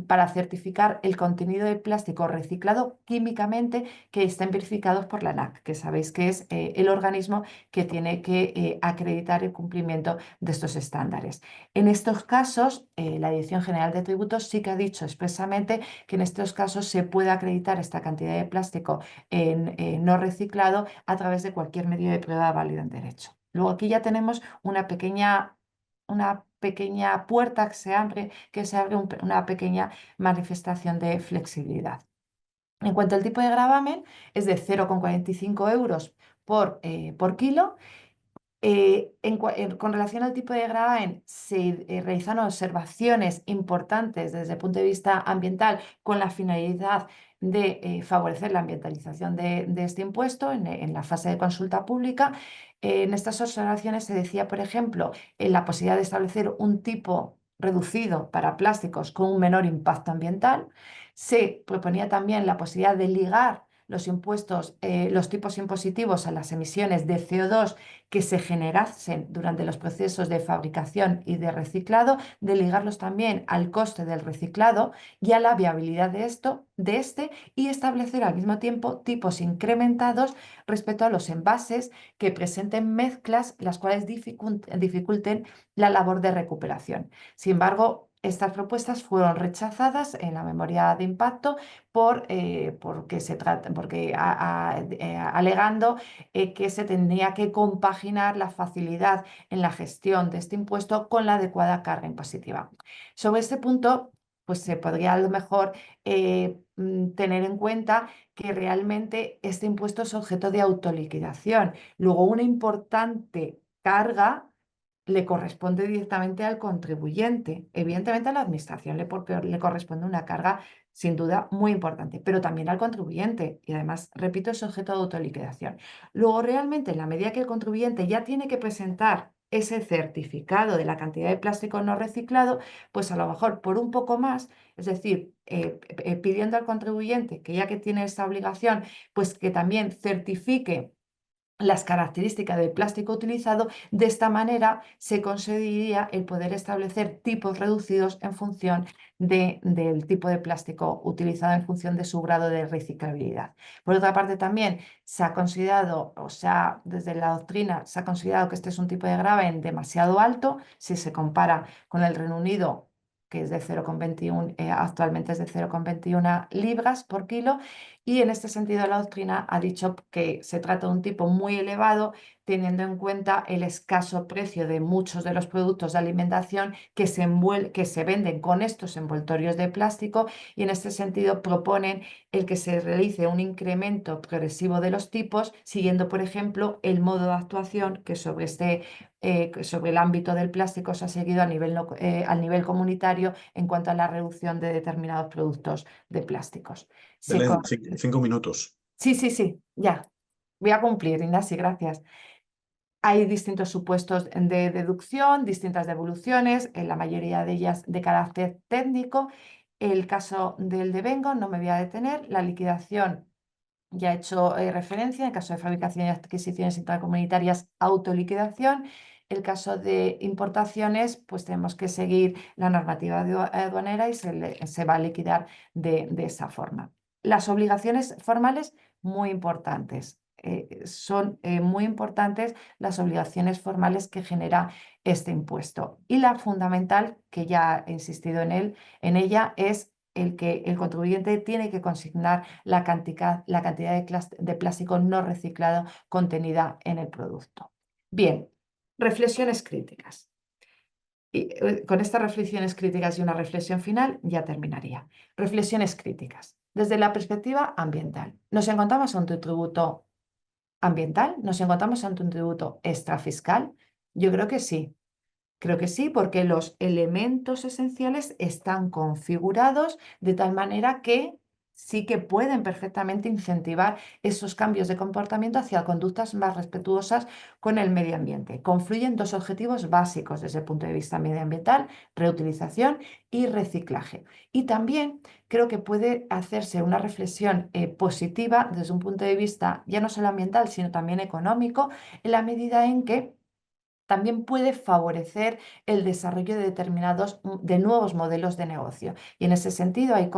para certificar el contenido de plástico reciclado químicamente que estén verificados por la ANAC, que sabéis que es el organismo que tiene que acreditar el cumplimiento de estos estándares. En estos casos, la Dirección General de Tributos sí que ha dicho expresamente que en estos casos se puede acreditar esta cantidad de plástico no reciclado a través de cualquier medio de prueba válido en derecho. Luego aquí ya tenemos una pequeña puerta que se abre una pequeña manifestación de flexibilidad. En cuanto al tipo de gravamen, es de 0,45 euros por kilo. Con relación al tipo de gravamen, se realizaron observaciones importantes desde el punto de vista ambiental con la finalidad de favorecer la ambientalización de este impuesto en la fase de consulta pública. En estas observaciones se decía, por ejemplo, la posibilidad de establecer un tipo reducido para plásticos con un menor impacto ambiental. Se proponía también la posibilidad de ligar los impuestos, los tipos impositivos a las emisiones de CO2 que se generasen durante los procesos de fabricación y de reciclado, de ligarlos también al coste del reciclado y a la viabilidad de este, y establecer al mismo tiempo tipos incrementados respecto a los envases que presenten mezclas las cuales dificulten la labor de recuperación. Sin embargo, estas propuestas fueron rechazadas en la memoria de impacto alegando que se tendría que compaginar la facilidad en la gestión de este impuesto con la adecuada carga impositiva. Sobre este punto, pues se podría a lo mejor tener en cuenta que realmente este impuesto es objeto de autoliquidación. Luego, una importante carga le corresponde directamente al contribuyente. Evidentemente a la administración le corresponde una carga sin duda muy importante, pero también al contribuyente, y además, repito, es objeto de autoliquidación. Luego, realmente, en la medida que el contribuyente ya tiene que presentar ese certificado de la cantidad de plástico no reciclado, pues a lo mejor por un poco más, es decir, pidiendo al contribuyente que ya que tiene esta obligación, pues que también certifique las características del plástico utilizado. De esta manera se conseguiría el poder establecer tipos reducidos en función del tipo de plástico utilizado, en función de su grado de reciclabilidad. Por otra parte, también se ha considerado, o sea, desde la doctrina se ha considerado que este es un tipo de gravamen demasiado alto si se compara con el Reino Unido, que es de 0,21, actualmente es de 0,21 libras por kilo, y en este sentido la doctrina ha dicho que se trata de un tipo muy elevado, teniendo en cuenta el escaso precio de muchos de los productos de alimentación que se venden con estos envoltorios de plástico, y en este sentido proponen el que se realice un incremento progresivo de los tipos, siguiendo, por ejemplo, el modo de actuación que sobre el ámbito del plástico se ha seguido al nivel comunitario en cuanto a la reducción de determinados productos de plásticos. Se Belén, con- 5 minutos. Sí, sí, sí, ya. Voy a cumplir, Ignacio, gracias. Hay distintos supuestos de deducción, distintas devoluciones, en la mayoría de ellas de carácter técnico. El caso del devengo no me voy a detener. La liquidación ya he hecho referencia. En caso de fabricación y adquisiciones intracomunitarias, autoliquidación. El caso de importaciones, pues tenemos que seguir la normativa aduanera y se va a liquidar de esa forma. Las obligaciones formales, muy importantes. Son muy importantes las obligaciones formales que genera este impuesto. Y la fundamental, que ya he insistido en ella, es el que el contribuyente tiene que consignar la cantidad de plástico no reciclado contenida en el producto. Bien, reflexiones críticas. Y con estas reflexiones críticas y una reflexión final ya terminaría. Reflexiones críticas. Desde la perspectiva ambiental, ¿nos encontramos ante un tributo ambiental? ¿Nos encontramos ante un tributo extrafiscal? Yo creo que sí. Creo que sí, porque los elementos esenciales están configurados de tal manera que sí que pueden perfectamente incentivar esos cambios de comportamiento hacia conductas más respetuosas con el medio ambiente. Confluyen dos objetivos básicos desde el punto de vista medioambiental: reutilización y reciclaje. Y también creo que puede hacerse una reflexión positiva desde un punto de vista ya no solo ambiental, sino también económico, en la medida en que también puede favorecer el desarrollo de de nuevos modelos de negocio. Y en ese sentido, ahí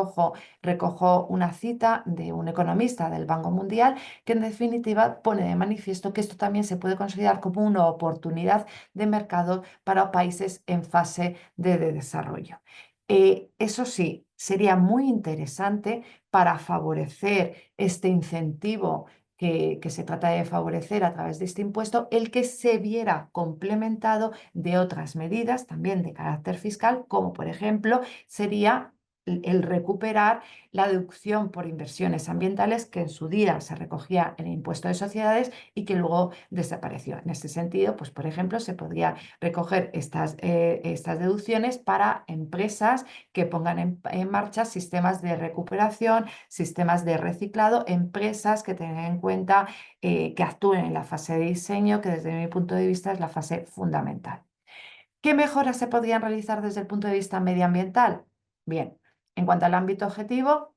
recojo una cita de un economista del Banco Mundial que en definitiva pone de manifiesto que esto también se puede considerar como una oportunidad de mercado para países en fase de desarrollo. Eso sí, sería muy interesante para favorecer este incentivo que se trata de favorecer a través de este impuesto, el que se viera complementado de otras medidas también de carácter fiscal, como por ejemplo sería el recuperar la deducción por inversiones ambientales que en su día se recogía en el impuesto de sociedades y que luego desapareció. En este sentido, pues por ejemplo, se podría recoger estas deducciones para empresas que pongan en marcha sistemas de recuperación, sistemas de reciclado, empresas que tengan en cuenta que actúen en la fase de diseño, que desde mi punto de vista es la fase fundamental. ¿Qué mejoras se podrían realizar desde el punto de vista medioambiental? Bien, en cuanto al ámbito objetivo,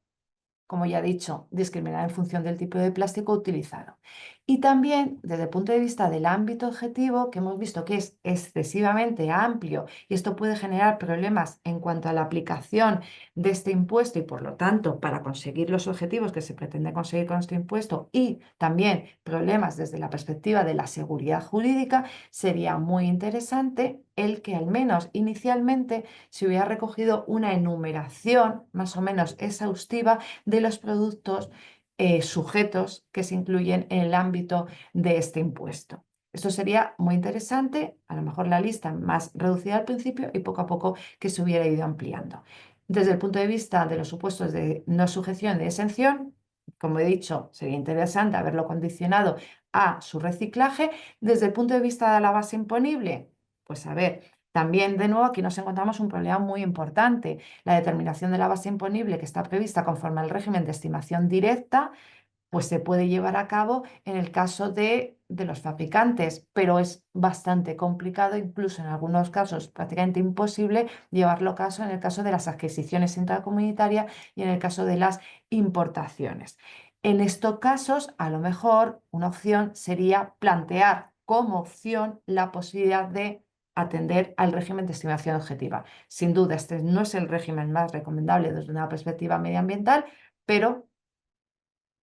como ya he dicho, discriminar en función del tipo de plástico utilizado. Y también desde el punto de vista del ámbito objetivo, que hemos visto que es excesivamente amplio y esto puede generar problemas en cuanto a la aplicación de este impuesto y por lo tanto para conseguir los objetivos que se pretende conseguir con este impuesto y también problemas desde la perspectiva de la seguridad jurídica, sería muy interesante el que al menos inicialmente se hubiera recogido una enumeración más o menos exhaustiva de los productos sujetos que se incluyen en el ámbito de este impuesto. Esto sería muy interesante, a lo mejor la lista más reducida al principio y poco a poco que se hubiera ido ampliando. Desde el punto de vista de los supuestos de no sujeción de exención, como he dicho, sería interesante haberlo condicionado a su reciclaje. Desde el punto de vista de la base imponible, pues a ver, también de nuevo aquí nos encontramos un problema muy importante. La determinación de la base imponible que está prevista conforme al régimen de estimación directa, pues se puede llevar a cabo en el caso de los fabricantes, pero es bastante complicado, incluso en algunos casos prácticamente imposible, llevarlo a caso en el caso de las adquisiciones intracomunitarias y en el caso de las importaciones. En estos casos, a lo mejor una opción sería plantear como opción la posibilidad de atender al régimen de estimación objetiva. Sin duda, este no es el régimen más recomendable desde una perspectiva medioambiental, pero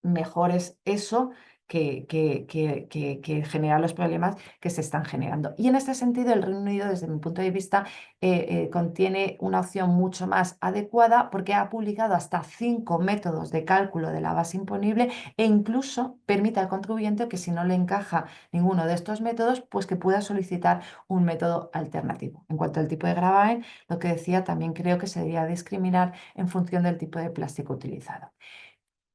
mejor es eso que generar los problemas que se están generando. Y en este sentido, el Reino Unido, desde mi punto de vista, contiene una opción mucho más adecuada porque ha publicado hasta 5 métodos de cálculo de la base imponible e incluso permite al contribuyente que si no le encaja ninguno de estos métodos, pues que pueda solicitar un método alternativo. En cuanto al tipo de gravamen, lo que decía, también creo que se debería discriminar en función del tipo de plástico utilizado.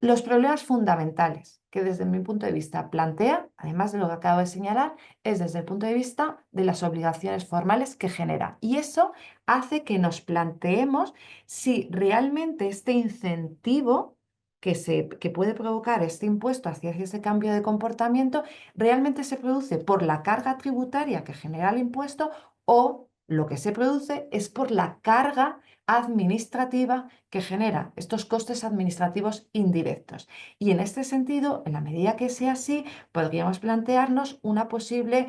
Los problemas fundamentales que desde mi punto de vista plantea, además de lo que acabo de señalar, es desde el punto de vista de las obligaciones formales que genera. Y eso hace que nos planteemos si realmente este incentivo que puede provocar este impuesto hacia ese cambio de comportamiento realmente se produce por la carga tributaria que genera el impuesto o lo que se produce es por la carga administrativa que genera estos costes administrativos indirectos. Y en este sentido, en la medida que sea así, podríamos plantearnos una posible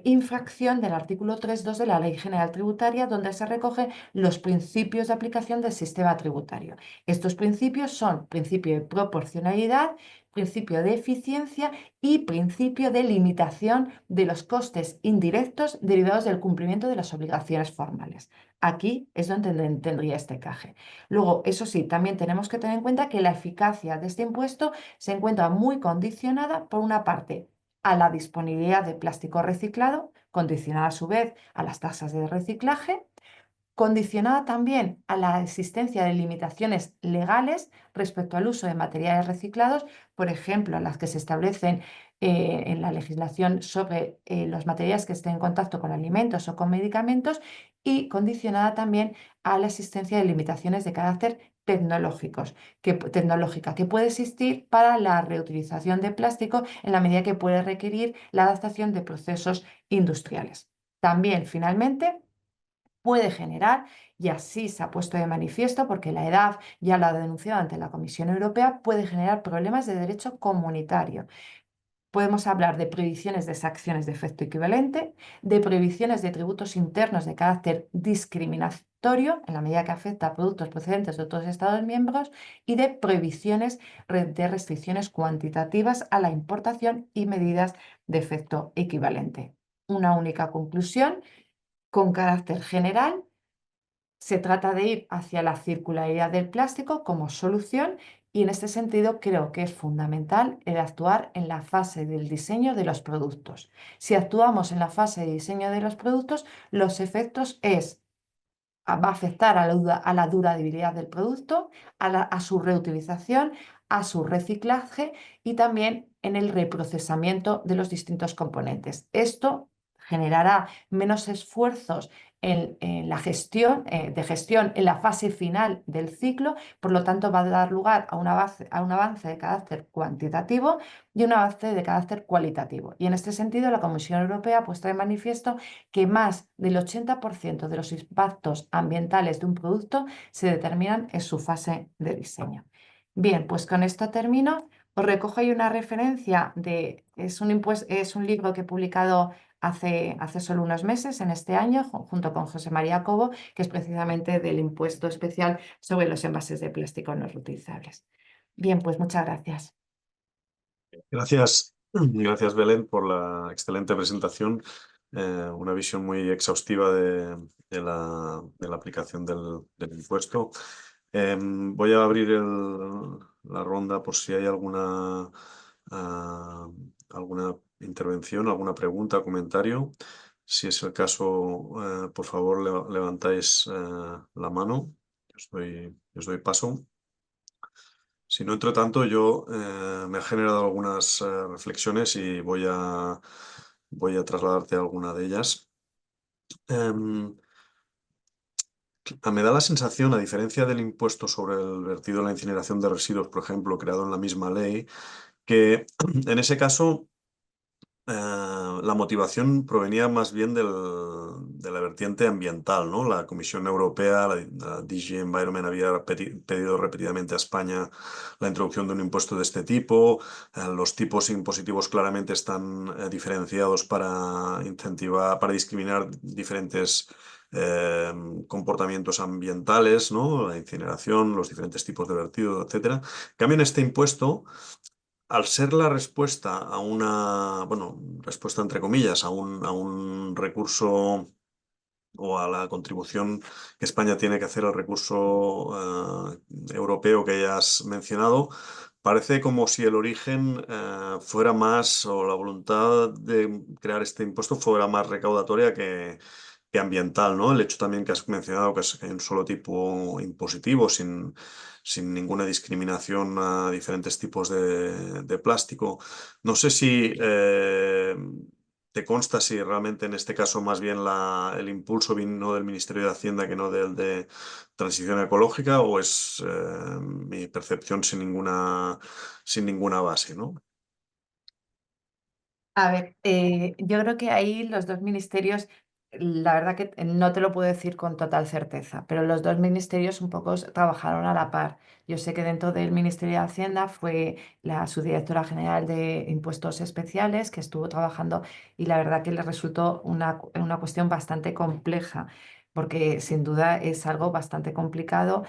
infracción del artículo 3.2 de la Ley General Tributaria, donde se recogen los principios de aplicación del sistema tributario. Estos principios son principio de proporcionalidad, principio de eficiencia y principio de limitación de los costes indirectos derivados del cumplimiento de las obligaciones formales. Aquí es donde tendría este encaje. Luego, eso sí, también tenemos que tener en cuenta que la eficacia de este impuesto se encuentra muy condicionada, por una parte, a la disponibilidad de plástico reciclado, condicionada a su vez a las tasas de reciclaje, condicionada también a la existencia de limitaciones legales respecto al uso de materiales reciclados, por ejemplo, las que se establecen en la legislación sobre los materiales que estén en contacto con alimentos o con medicamentos, y condicionada también a la existencia de limitaciones de carácter tecnológica que puede existir para la reutilización de plástico en la medida que puede requerir la adaptación de procesos industriales. También, finalmente, puede generar, y así se ha puesto de manifiesto porque la EDAF ya lo ha denunciado ante la Comisión Europea, puede generar problemas de derecho comunitario. Podemos hablar de prohibiciones de sanciones de efecto equivalente, de prohibiciones de tributos internos de carácter discriminatorio, en la medida que afecta a productos procedentes de otros Estados miembros, y de prohibiciones de restricciones cuantitativas a la importación y medidas de efecto equivalente. Una única conclusión con carácter general. Se trata de ir hacia la circularidad del plástico como solución y en este sentido creo que es fundamental el actuar en la fase del diseño de los productos. Si actuamos en la fase de diseño de los productos, los efectos va a afectar a la durabilidad del producto, a su reutilización, a su reciclaje y también en el reprocesamiento de los distintos componentes. Esto generará menos esfuerzos en la gestión, de gestión en la fase final del ciclo, por lo tanto va a dar lugar a un avance de carácter cuantitativo y un avance de carácter cualitativo. Y en este sentido, la Comisión Europea ha puesto de manifiesto que más del 80% de los impactos ambientales de un producto se determinan en su fase de diseño. Bien, pues con esto termino. Os recojo ahí una referencia es un libro que he publicado hace solo unos meses, en este año, junto con José María Cobo, que es precisamente del impuesto especial sobre los envases de plástico no reutilizables. Bien, pues muchas gracias. Gracias, gracias Belén por la excelente presentación, una visión muy exhaustiva de la aplicación del impuesto. Voy a abrir la ronda por si hay alguna intervención, alguna pregunta o comentario. Si es el caso, por favor levantáis la mano. Os doy paso. Si no, entre tanto, yo me ha generado algunas reflexiones y voy a trasladarte alguna de ellas. Em, Me da la sensación, a diferencia del impuesto sobre el vertido en la incineración de residuos, por ejemplo, creado en la misma ley, que en ese caso la motivación provenía más bien de la vertiente ambiental, ¿no? La Comisión Europea, la DG Environment, había pedido repetidamente a España la introducción de un impuesto de este tipo. Los tipos impositivos claramente están diferenciados para incentivar, para discriminar diferentes eh, comportamientos ambientales, ¿no? La incineración, los diferentes tipos de vertido, etcétera. En cambio, en este impuesto, al ser la respuesta a una, bueno, respuesta entre comillas, a un recurso o a la contribución que España tiene que hacer al recurso europeo que ya has mencionado, parece como si el origen fuera más, o la voluntad de crear este impuesto fuera más recaudatoria que ambiental, ¿no? El hecho también que has mencionado que hay un solo tipo impositivo sin ninguna discriminación a diferentes tipos de plástico. No sé si te consta si realmente en este caso más bien el impulso vino del Ministerio de Hacienda que no del de Transición Ecológica, o es mi percepción sin ninguna base, ¿no? A ver, yo creo que ahí los dos ministerios, la verdad que no te lo puedo decir con total certeza, pero los dos ministerios un poco trabajaron a la par. Yo sé que dentro del Ministerio de Hacienda fue la subdirectora general de Impuestos Especiales que estuvo trabajando y la verdad que le resultó una cuestión bastante compleja, porque sin duda es algo bastante complicado.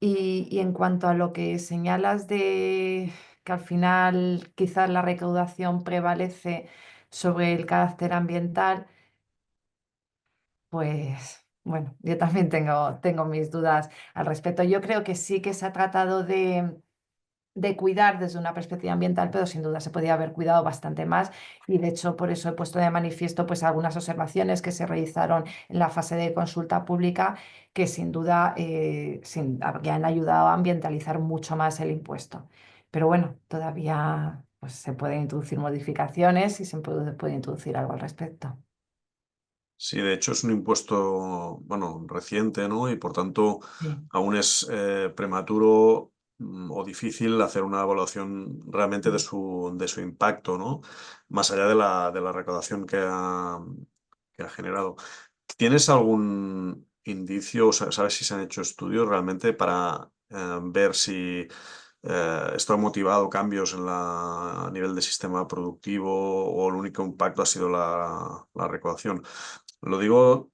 Y en cuanto a lo que señalas de que al final quizás la recaudación prevalece sobre el carácter ambiental, pues bueno, yo también tengo mis dudas al respecto. Yo creo que sí que se ha tratado de cuidar desde una perspectiva ambiental, pero sin duda se podía haber cuidado bastante más y de hecho por eso he puesto de manifiesto pues algunas observaciones que se realizaron en la fase de consulta pública que sin duda que han ayudado a ambientalizar mucho más el impuesto. Pero bueno, todavía pues, se pueden introducir modificaciones y puede introducir algo al respecto. Sí, de hecho es un impuesto, bueno, reciente, ¿no? Y por tanto Sí. aún es prematuro o difícil hacer una evaluación realmente de su impacto, ¿no? Más allá de la recaudación que ha generado. ¿Tienes algún indicio, o sabes si se han hecho estudios realmente para ver si esto ha motivado cambios a nivel de sistema productivo o el único impacto ha sido la recaudación. Lo digo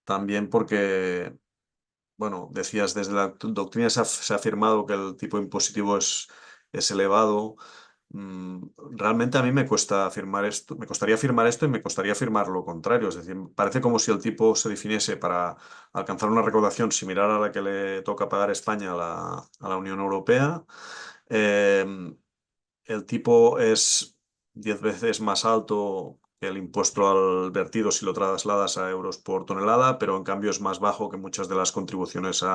también porque, bueno, decías, desde la doctrina se ha afirmado que el tipo impositivo es elevado. Mm, Realmente a mí me cuesta afirmar esto, me costaría afirmar esto y me costaría afirmar lo contrario. Es decir, parece como si el tipo se definiese para alcanzar una recaudación similar a la que le toca pagar España a la Unión Europea. Eh, el tipo es 10 veces más alto que el impuesto al vertido si lo trasladas a euros por tonelada, pero en cambio es más bajo que muchas de las contribuciones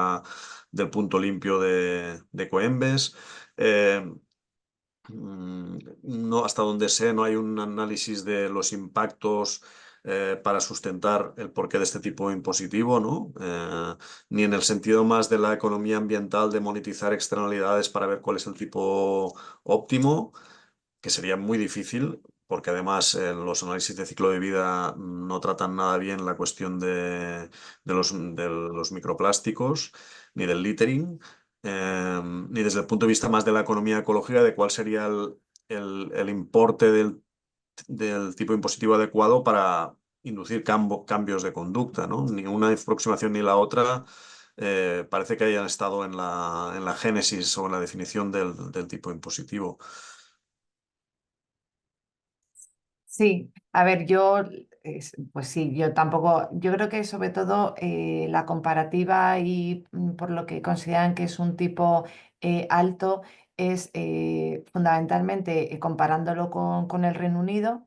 del punto limpio de Coembes. Eh, no, hasta donde sé, no hay un análisis de los impactos para sustentar el porqué de este tipo impositivo, ¿no? Ni en el sentido más de la economía ambiental de monetizar externalidades para ver cuál es el tipo óptimo, que sería muy difícil, porque además los análisis de ciclo de vida no tratan nada bien la cuestión de los microplásticos, ni del littering, ni desde el punto de vista más de la economía ecológica, de cuál sería el importe del tipo impositivo adecuado para inducir cambios de conducta, ¿no? Ni una aproximación ni la otra. Parece que hayan estado en la génesis o en la definición del tipo impositivo. Sí, a ver, pues sí, yo tampoco, yo creo que sobre todo la comparativa y por lo que consideran que es un tipo alto es fundamentalmente comparándolo con el Reino Unido,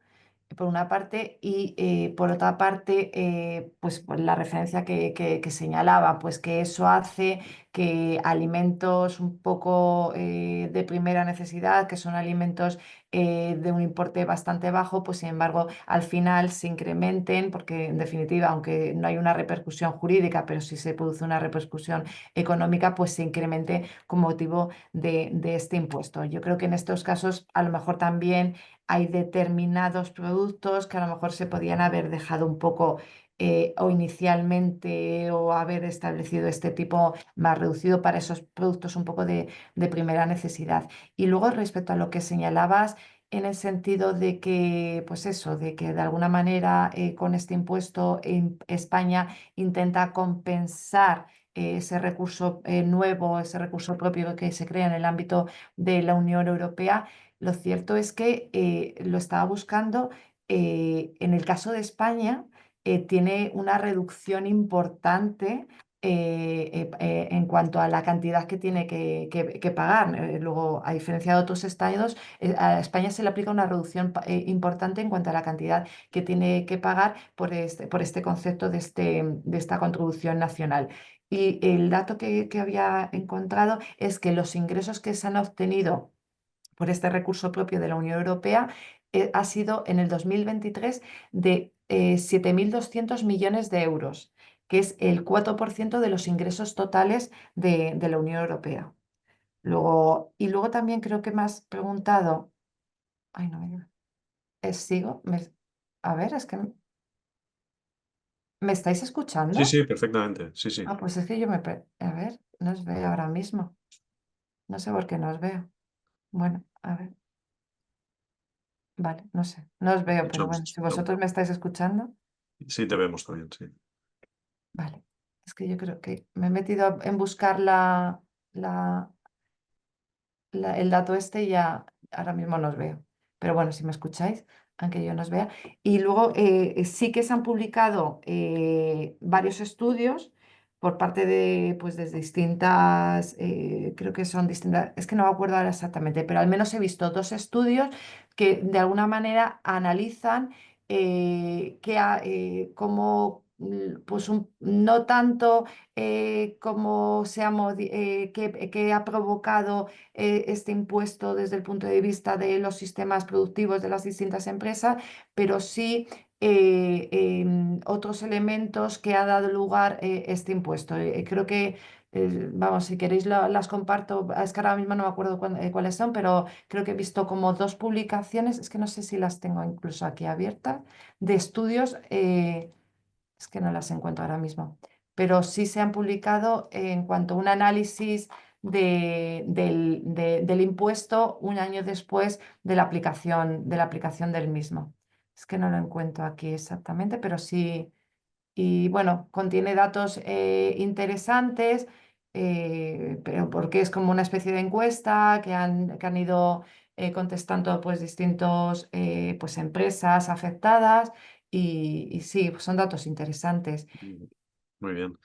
por una parte, y por otra parte, pues la referencia que señalaba, pues que eso hace que alimentos un poco de primera necesidad, que son alimentos de un importe bastante bajo, pues sin embargo al final se incrementen, porque en definitiva, aunque no hay una repercusión jurídica, pero sí se produce una repercusión económica, pues se incremente con motivo de este impuesto. Yo creo que en estos casos a lo mejor también hay determinados productos que a lo mejor se podían haber dejado un poco o inicialmente o haber establecido este tipo más reducido para esos productos un poco de primera necesidad. Y luego respecto a lo que señalabas en el sentido de que, pues eso, de que de alguna manera con este impuesto España intenta compensar ese recurso nuevo, ese recurso propio que se crea en el ámbito de la Unión Europea. Lo cierto es que lo estaba buscando. En el caso de España, tiene una reducción importante en cuanto a la cantidad que tiene que pagar. Luego, a diferencia de otros estados, a España se le aplica una reducción importante en cuanto a la cantidad que tiene que pagar por este concepto de esta contribución nacional. Y el dato que había encontrado es que los ingresos que se han obtenido por este recurso propio de la Unión Europea ha sido en el 2023 de 7.200 millones de euros, que es el 4% de los ingresos totales de la Unión Europea. Y luego también creo que me has preguntado, ay, no me digas, sigo, a ver, es que ¿me estáis Sí, escuchando? sí, perfectamente. Sí, sí. Ah, pues es que a ver, no os veo ahora mismo, no sé por qué no os veo. Bueno, a ver, vale, no sé, no os veo, pero bueno, si vosotros me estáis escuchando. Sí, te vemos también, sí. Vale, es que yo creo que me he metido en buscar la- el dato este y ya ahora mismo no os veo. Pero bueno, si me escucháis, aunque yo no os vea. Y luego sí que se han publicado varios estudios por parte de, pues desde distintas, creo que son distintas, es que no me acuerdo ahora exactamente, pero al menos he visto dos estudios que de alguna manera analizan cómo, pues no tanto cómo que ha provocado este impuesto desde el punto de vista de los sistemas productivos de las distintas empresas, pero sí otros elementos que ha dado lugar este impuesto. Creo que, vamos, si queréis las comparto, es que ahora mismo no me acuerdo cuáles son, pero creo que he visto como dos publicaciones, es que no sé si las tengo incluso aquí abiertas, de estudios. Es que no las encuentro ahora mismo, pero sí se han publicado en cuanto a un análisis del impuesto un año después de la aplicación del mismo. Es que no lo encuentro aquí exactamente, pero sí. Y bueno, contiene datos interesantes, pero porque es como una especie de encuesta que han ido contestando pues distintos pues empresas afectadas y sí, son datos interesantes. Muy bien.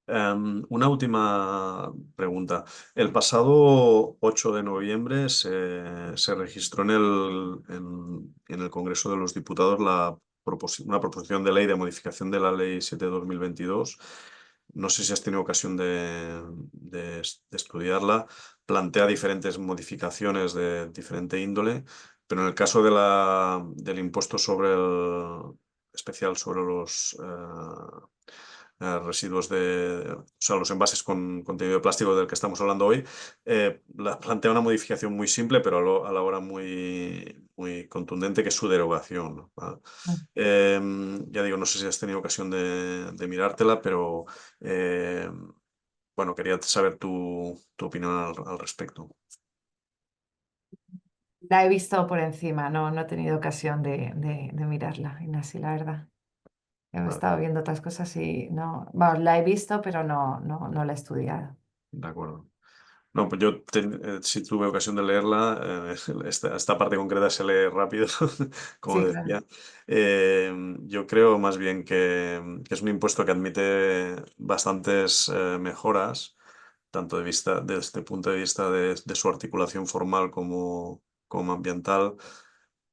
Una última pregunta. El pasado 8 de noviembre se registró en el Congreso de los Diputados una proposición de ley de modificación de la Ley 7/2022. No sé si has tenido ocasión de estudiarla. Plantea diferentes modificaciones de diferente índole, pero en el caso del impuesto especial sobre los residuos o sea, los envases con contenido de plástico del que estamos hablando hoy, plantea una modificación muy simple, pero a la hora muy, muy contundente, que es su derogación, ¿vale? Ya digo, no sé si has tenido ocasión de mirártela, pero bueno, quería saber tu opinión al respecto. La he visto por encima, no he tenido ocasión de mirarla, Inasi, la verdad. He Vale, estado viendo otras cosas y no, vamos, la he visto, pero no la he estudiado. de acuerdo. No, pues sí tuve ocasión de leerla. Esta parte concreta se lee rápido, como Sí, claro. decía. Yo creo más bien que es un impuesto que admite bastantes mejoras, tanto desde este punto de vista de su articulación formal como ambiental,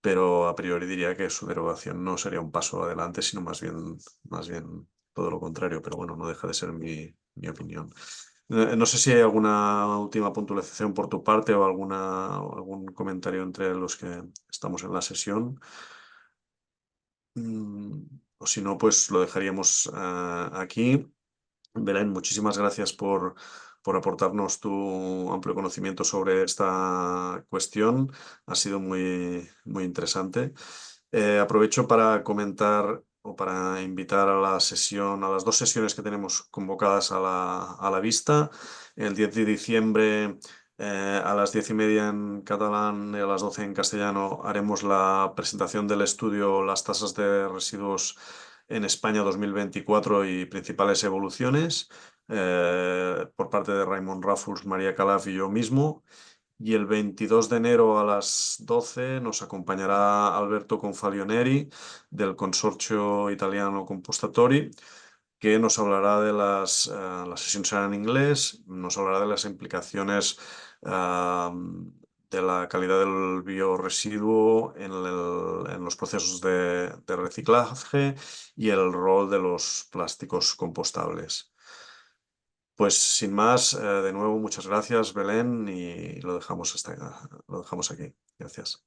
pero a priori diría que su derogación no sería un paso adelante, sino más bien todo lo contrario, pero bueno, no deja de ser mi opinión. No sé si hay alguna última puntualización por tu parte o algún comentario entre los que estamos en la sesión. Mm, o si no, pues lo dejaríamos aquí. Belén, muchísimas gracias por aportarnos tu amplio conocimiento sobre esta cuestión. Ha sido muy, muy interesante. Aprovecho para comentar o para invitar a a las dos sesiones que tenemos convocadas a la vista. El 10 de diciembre, a las 10:30 en catalán y a las 12 en castellano, haremos la presentación del estudio Las tasas de residuos en España 2024 y principales evoluciones, por parte de Raimon Ràfols, María Calaf y yo mismo. Y el 22 de enero a las 12 nos acompañará Alberto Confalioneri del Consorcio Italiano Compostatori, que nos hablará la sesión será en inglés, nos hablará de las implicaciones de la calidad del biorresiduo en los procesos de reciclaje y el rol de los plásticos compostables. Pues sin más, de nuevo, muchas gracias, Belén, y lo dejamos aquí. Gracias.